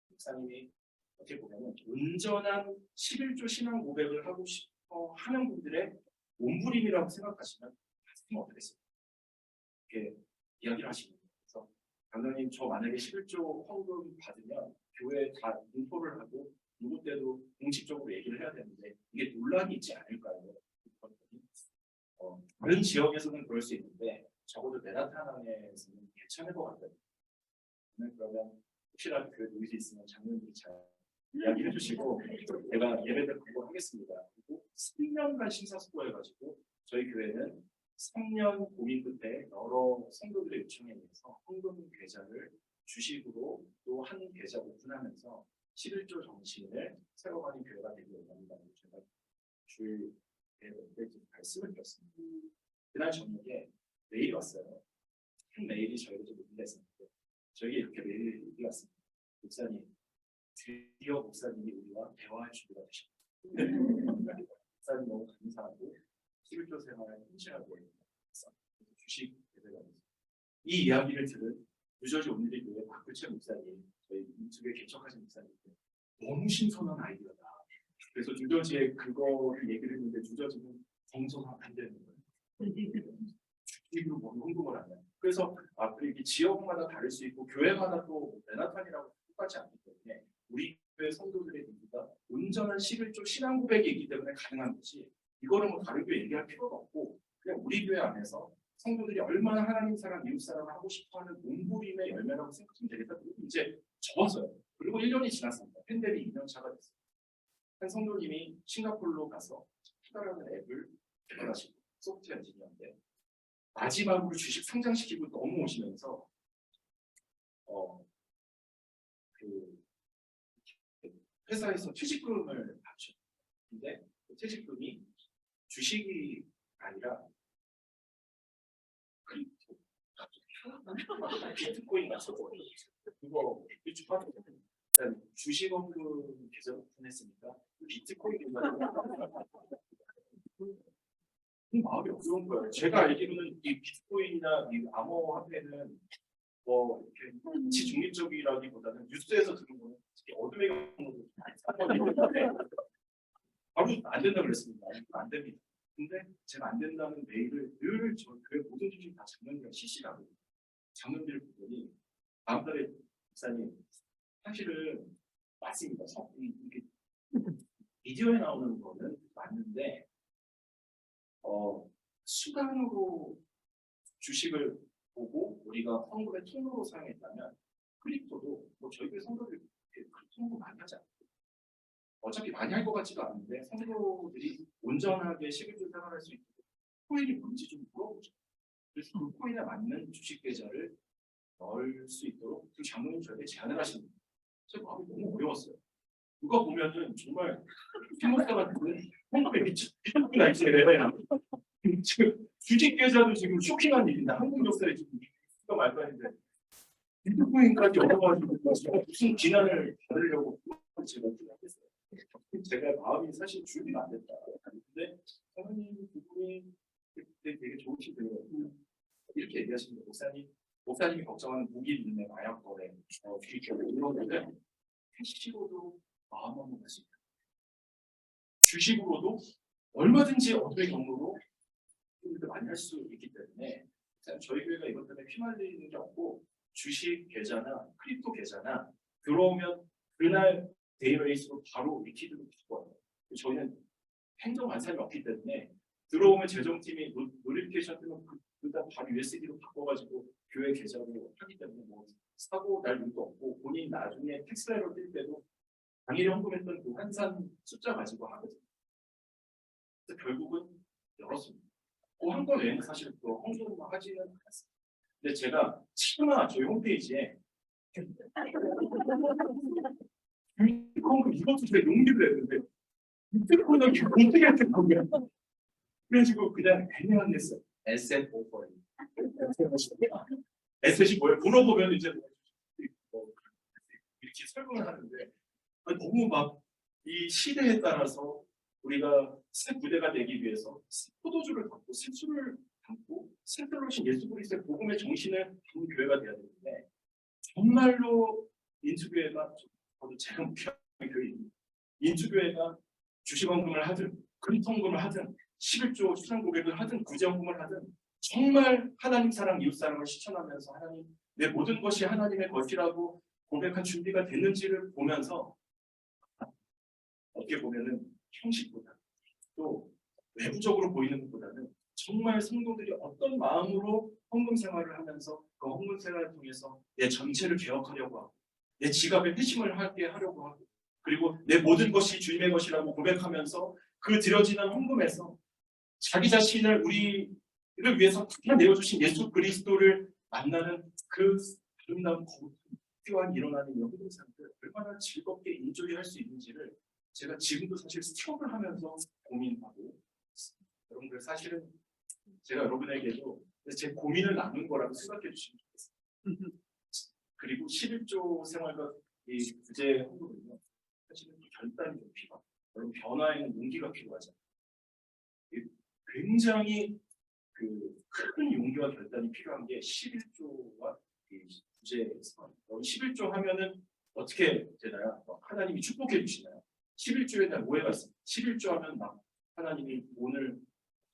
목사님이 어떻게 보면 온전한 11조 신앙 고백을 하고 싶어 하는 분들의 몸부림이라고 생각하시면 가슴이 어떻겠습니까? 이렇게 이야기를 하시는 거예요. 그래서 장로님 저 만약에 11조 헌금 받으면 교회에 다 인포를 하고 누구 때도 공식적으로 얘기를 해야 되는데 이게 논란이 있지 않을까요? 다른 지역에서는 그럴 수 있는데 적어도 맨하탄에서는 괜찮을 것 같아요. 그러면 혹시라도 교회 누이수 있으면 장로님이 잘 이야기해 주시고 제가 예배를 공부하겠습니다. 그리고 3년간 심사숙고해가지고 저희 교회는 3년 고민 끝에 여러 성도들의 요청에 의해서 헌금 계좌를 주식으로 또 한 계좌 오픈하면서 11조 정신을 세워가는 교회가 되기 원합니다. 제가 주일 예배 말씀을 드렸습니다. 그날 저녁에 메일이 왔어요. 한 메일이 저희가 좀 놀랐었는데 저에게 이렇게 메일이 왔습니다. 목사님, 드디어 목사님이 우리와 대화할 준비가 되셨습니다. 목사님 너무 감사하고 11조 생활을 현실하고 있습니다. 주식 예배가 있습니다. 이 이야기를 들은 뉴저지 온리리 교회 박규철 목사님, 저희 유튜브에 개척하신 목사님 너무 신선한 아이디어다. 그래서 뉴저지에 그거를 얘기를 했는데 뉴저지는 정서가 안 되는 거예요. 주식으로 뭐 홍보를 하냐. 그래서 이게 지역마다 다를 수 있고 교회마다 또 맨하탄이라고 똑같지 않기 때문에 우리 교회 성도들의 얘기가 온전한 11조 신앙 고백이 있기 때문에 가능한 것이 이거는 뭐 다른 교회 얘기할 필요가 없고 그냥 우리 교회 안에서 성도들이 얼마나 하나님 사랑, 이웃 사랑을 하고 싶어하는 몸부림의 열매라고 생각하면 되겠다. 그리고 이제 접었어요. 그리고 1년이 지났습니다. 팬데믹 2년 차가 됐어요. 한 성도님이 싱가포르로 가서 투다라는 앱을 개발하시고 소프트웨어 엔지니어인데 마지막으로 주식 상장시키고 넘어오시면서 그 회사에서 퇴직금을 받으셨어요. 근데 그 퇴직금이 주식이 아니라 크립토, 비트코인 같은 거 그거 일단 주식원금 계좌 오픈했으니까 비트코인인가 마음이 어려운 거예요. 제가 알기로는 이 비트코인이나 이 암호화폐는 뭐 이렇게 정치 중립적이라기보다는 뉴스에서 들은 거는 특히 어둠의 경우도 바로 안 된다고 그랬습니다. 안 됩니다. 근데 제가 안 된다는 메일을 늘 저 교회 모든 주식 다 장로님이랑 CC라고 장로님들 보더니 다음 달에 목사님 사실은 맞습니다. 이게 비디오에 나오는 거는 맞는데 수단으로 주식을 보고 우리가 헌금의 통로로 사용했다면 크립토도 뭐 저희 교회 성도들이 크립토 많이 하지 않아요. 어차피 많이 할 것 같지도 않은데 성도들이 온전하게 11조 생활할 수 있도록 코인이 뭔지 좀 물어보죠. 그래서 그 코인에 맞는 주식 계좌를 넣을 수 있도록 그 장로님 저에게 제안을 하십니다. 제 마음이 너무 어려웠어요. 누가 보면은 정말 피모사 같은 헌금에 미쳤구나 이제요. 지금 주식 계좌도 지금 쇼킹한 일인데 한국 역사에 지금 이거 말도 안 되는데 비트코인까지 얻어가지고 무슨 비난을 받으려고 제가 생각했어요. 제가 마음이 사실 준비가 안 됐다. 근데 사모님 그분이 그때 되게 좋으신 분이거든요. 이렇게 얘기하십니다. 목사님이 걱정하는 무기 인내, 마약 거래, 이런 거는 캐시로도 마음 없는 것입니다. 주식으로도 얼마든지 어떤 경로로 많이 할 수 있기 때문에 저희 교회가 이것 때문에 휘말리는 게 없고 주식 계좌나 크립토 계좌나 들어오면 그날 데이레이스로 바로 리퀴드로 바꿔요. 저희는 행정 완산이 없기 때문에 들어오면 재정팀이 노티피케이션 뜨면 그다음 바로 USD로 바꿔가지고 교회 계좌로 하기 때문에 뭐 사고 날 일도 없고 본인 나중에 텍스라이로 뛸 때도 당일에 헌금했던 그 환산 숫자 가지고 하거든요. 그래서 결국은 열었습니다. 한 건 외에는 사실 또 헌금만 하지는 않았습니다. 근데 제가 차마 저희 홈페이지에 비트코인 이것도 제가 용기를 했는데 비트코인을 어떻게 했던 거야? 그래가지고 그냥 애매한 했어요. 에셋 오퍼링. 에셋이 뭐예요? 물어보면 이제 뭐 이렇게 설명을 하는데 너무 막 이 시대에 따라서 우리가 새 부대가 되기 위해서 포도주를 담고 새 술을 담고 새들로신 예수 그리스도의 복음의 정신을 담은 교회가 되어야 되는데 정말로 인수교회가 저도 제가 목회하는 교회입니다. 인수교회가 주식원금을 하든 크립토원금을 하든 11조 수상 고백을 하든 구제원금을 하든 정말 하나님 사랑 이웃 사랑을 실천하면서 하나님 내 모든 것이 하나님의 것이라고 고백한 준비가 됐는지를 보면서 어떻게 보면은 형식보다 또 외부적으로 보이는 것보다는 정말 성도들이 어떤 마음으로 헌금 생활을 하면서 그 헌금 생활을 통해서 내 전체를 개혁하려고 하고 내 지갑에 회심을 하게 하려고 하고 그리고 내 모든 것이 주님의 것이라고 고백하면서 그 드려지는 헌금에서 자기 자신을 우리를 위해서 다 내어주신 예수 그리스도를 만나는 그 아름다운 거룩한 일어나는 이 헌금 생활을 얼마나 즐겁게 인조할 수 있는지를 제가 지금도 사실 스트럭을 하면서 고민하고 여러분들 사실은 제가 여러분에게도 제 고민을 나눈 거라고 생각해 주시면 좋겠습니다. 그리고 11조 생활과 이 구제 헌금은요 사실은 결단이 좀 필요합니다. 여러분 변화에는 용기가 필요하잖아요. 굉장히 그 큰 용기와 결단이 필요한 게 11조와 주제에서 11조 하면은 어떻게 되나요? 하나님이 축복해 주시나요? 11조에 대한 오해가 있습니다. 11조 하면 막 하나님이 오늘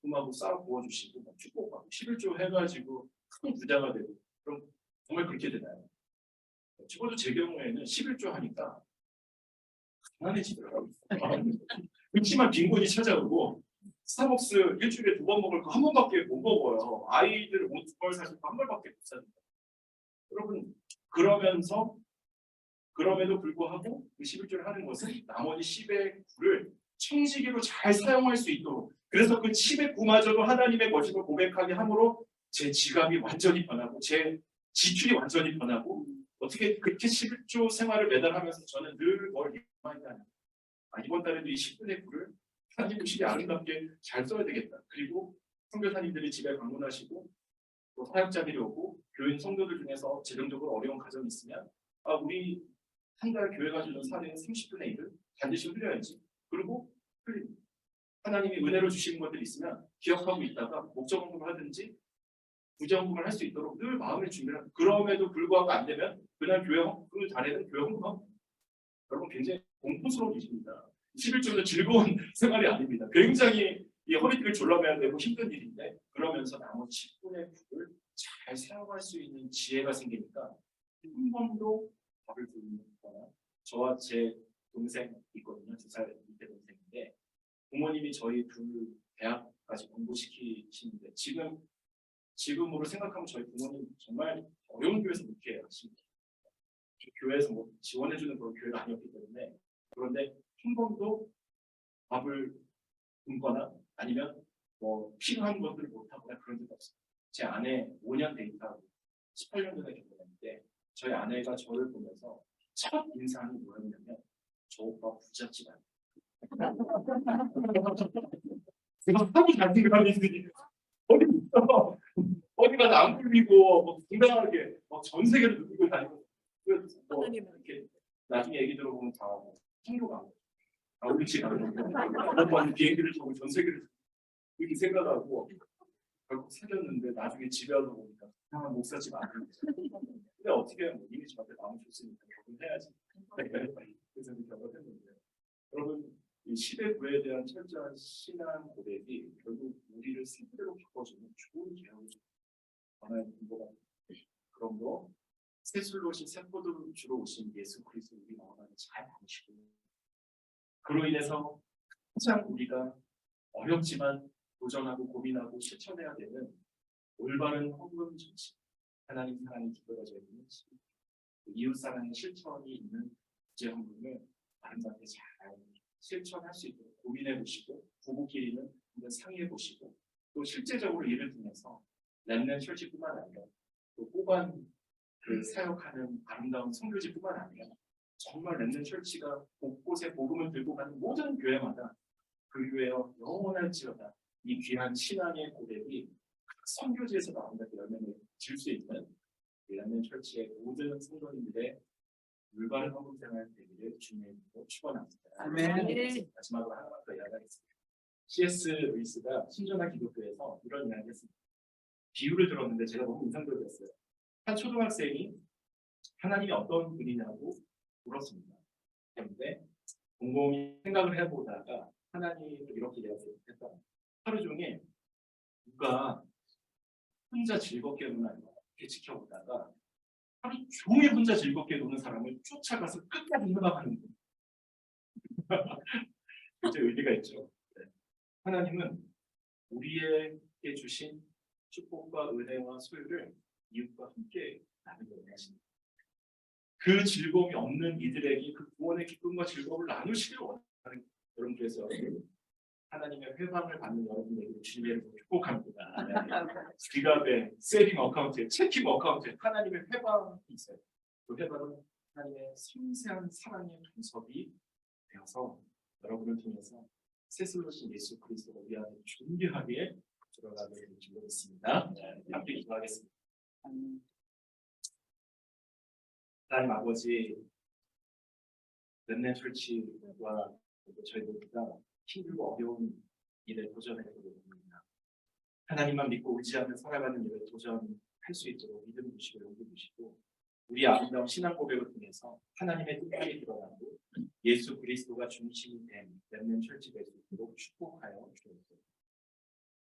금하고 싹 부어주시고 막 축복하고 11조 해가지고 큰 부자가 되고 그럼 정말 그렇게 되나요? 적어도 제 경우에는 11조 하니까 가난해지더라고요. 그렇지만 빈곤이 찾아오고 스타벅스 일주일에 2번 먹을 거 1번밖에 못 먹어요. 아이들 옷 2벌 사실 1벌밖에 못 삽니다. 여러분 그럼에도 불구하고 그 11조를 하는 것은 나머지 10의 9를 청지기로 잘 사용할 수 있도록 그래서 그 10의 9마저도 하나님의 것임을 고백하게 함으로 제 지갑이 완전히 변하고 제 지출이 완전히 변하고 어떻게 그렇게 11조 생활을 매달 하면서 저는 늘 뭘 리마인드하냐 이번 달에도 이 10분의 9를 하나님 보시기 아름답게 잘 써야 되겠다. 그리고 선교사님들이 집에 방문하시고 또 사역자들이 오고 교인 성도들 중에서 재정적으로 어려운 가정이 있으면 우리 한 달 교회가 주는 사례의 30분의 1을 반드시 흘려야지. 그리고 하나님이 은혜로 주시는 것들이 있으면 기억하고 있다가 목적헌금을 하든지 부정금을 할 수 있도록 늘 마음의 준비를 하고 그럼에도 불구하고 안 되면 그날 그 달에는 교회 헌금 여러분 굉장히 공포스러운 일입니다. 11조는 즐거운 생활이 아닙니다. 굉장히 이 허리띠를 졸라매야 되고 힘든 일인데 그러면서 나머지 10분의 9를 잘 사용할 수 있는 지혜가 생기니까 한 번도 밥을 굶거나 저와 제 동생 있거든요. 2살 밑에 동생인데 부모님이 저희 둘 대학까지 공부시키시는데 지금으로 생각하면 저희 부모님 정말 어려운 교회에서 늦게 하십니다. 교회에서 뭐 지원해주는 그런 교회가 아니었기 때문에 그런데 한 번도 밥을 굶거나 아니면 뭐 필요한 것들을 못하거나 그런 적 없어요. 제 아내 5년 데이트하고 18년 전에 결혼했는데 저희 아내가 저를 보면서 첫 인상이 뭐였냐면 저 오빠 부잣집 아니야. 제가 하도 잘생각하는 있으니 어디 가서 안 굴리고 뭐 당당하게 전 세계를 누비고 다니고 뭐 이렇게 나중에 얘기 들어보면 다 한국 안 우리치 않은 비행기를 타고 전 세계를 이렇게 생각하고 결국 사귀었는데 나중에 집에 와서 보니까 그냥 목사집 아니에요. 근데 어떻게 이미 저한테 마음을 줬으니까 결혼해야지. 그래서 결혼했는데 여러분 이 10의 9에 대한 철저한 신앙 고백이 결국 우리를 생대로 바꿔주는 좋은 개혁을 전하는 공부가 그런 거 새술로 오신 새포도로 주로 오신 예수 그리스도 우리 마음을 잘 아시고 그로 인해서 항상 우리가 어렵지만 도전하고 고민하고 실천해야 되는 올바른 헌금 정신 하나님 사랑이 기울어져 있는 이웃사랑의 실천이 있는 국제 헌금을 아름답게 잘 실천할 수 있도록 고민해 보시고 부부끼리는 한번 상의해 보시고 또 실제적으로 이를 통해서 렘넌트 철치뿐만 아니라 또 호반 사역하는 아름다운 선교지뿐만 아니라 정말 렘넌트 철치가 곳곳에 복음을 들고 가는 모든 교회마다 그 교회여 영원할지어다 이 귀한 신앙의 고백이 각 선교지에서도 아름답게 열매를 질 수 있는 렘넌트 철치의 모든 성도님들의 올바른 헌금 생활 되기를 주님으로 축원합니다. 아멘. 마지막으로 하나만 더 이야기하겠습니다. C.S. 루이스가 신전한 기독교에서 이런 이야기를 했습니다. 비유를 들었는데 제가 너무 인상적이었어요. 한 초등학생이 하나님이 어떤 분이냐고 물었습니다. 그런데 곰곰이 생각을 해보다가 하나님이 이렇게 이야기했다. 하루 종일 누가 혼자 즐겁게 노는 이렇게 지켜보다가 하루 종일 혼자 즐겁게 노는 사람을 쫓아가서 끝까지 해나가는 거예요. 굉장히 의미가 있죠. 네. 하나님은 우리에게 주신 축복과 은혜와 소유를 이웃과 함께 나누려고 하십니다. 그 즐거움이 없는 이들에게 그 구원의 기쁨과 즐거움을 나누시길 원하는 여러분께서 하나님의 회방을 받는 여러분에게 주님의 이름으로 축복합니다. 지갑에 세이빙 어카운트에 체킹 어카운트에 하나님의 회방이 있어요. 그 회방은 하나님의 섬세한 사랑의 간섭이 되어서 여러분을 통해서 새슬로신 예수 그리스도가 우리 안에 존귀하게 들어가게 될 줄 믿습니다. 함께 기도하겠습니다. 하나님 아버지, 렘넌트 철치와 저희 모두가 힘들고 어려운 일에 도전해보고 있습니다. 하나님만 믿고 의지하며 살아가는 일에 도전할 수 있도록 믿음 주시고 용기 주시고 우리 아름다운 신앙 고백을 통해서 하나님의 뜻이 드러나고 예수 그리스도가 중심이 된 렘넌트 철치 될 수 있도록 축복하여 주옵소서.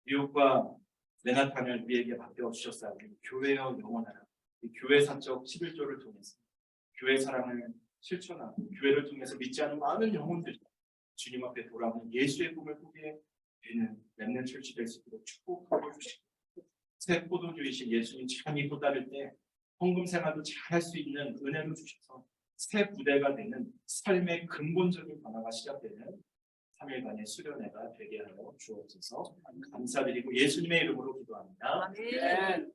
뉴욕과 맨하탄을 우리에게 맡겨 주셨사오니 교회여 영원하라. 이 교회 사적 11조를 통해서 교회 사랑을 실천하고 교회를 통해서 믿지 않는 많은 영혼들이 주님 앞에 돌아오는 예수의 꿈을 꾸게 되는 렘넌트 철치 될 수 있도록 축복하고 주시고 새 포도주이신 예수님 참이 도달할 때 헌금 생활도 잘 할 수 있는 은혜를 주셔서 새 부대가 되는 삶의 근본적인 변화가 시작되는 3일간의 수련회가 되게 하여 주옵소서. 감사드리고 예수님의 이름으로 기도합니다. 아멘.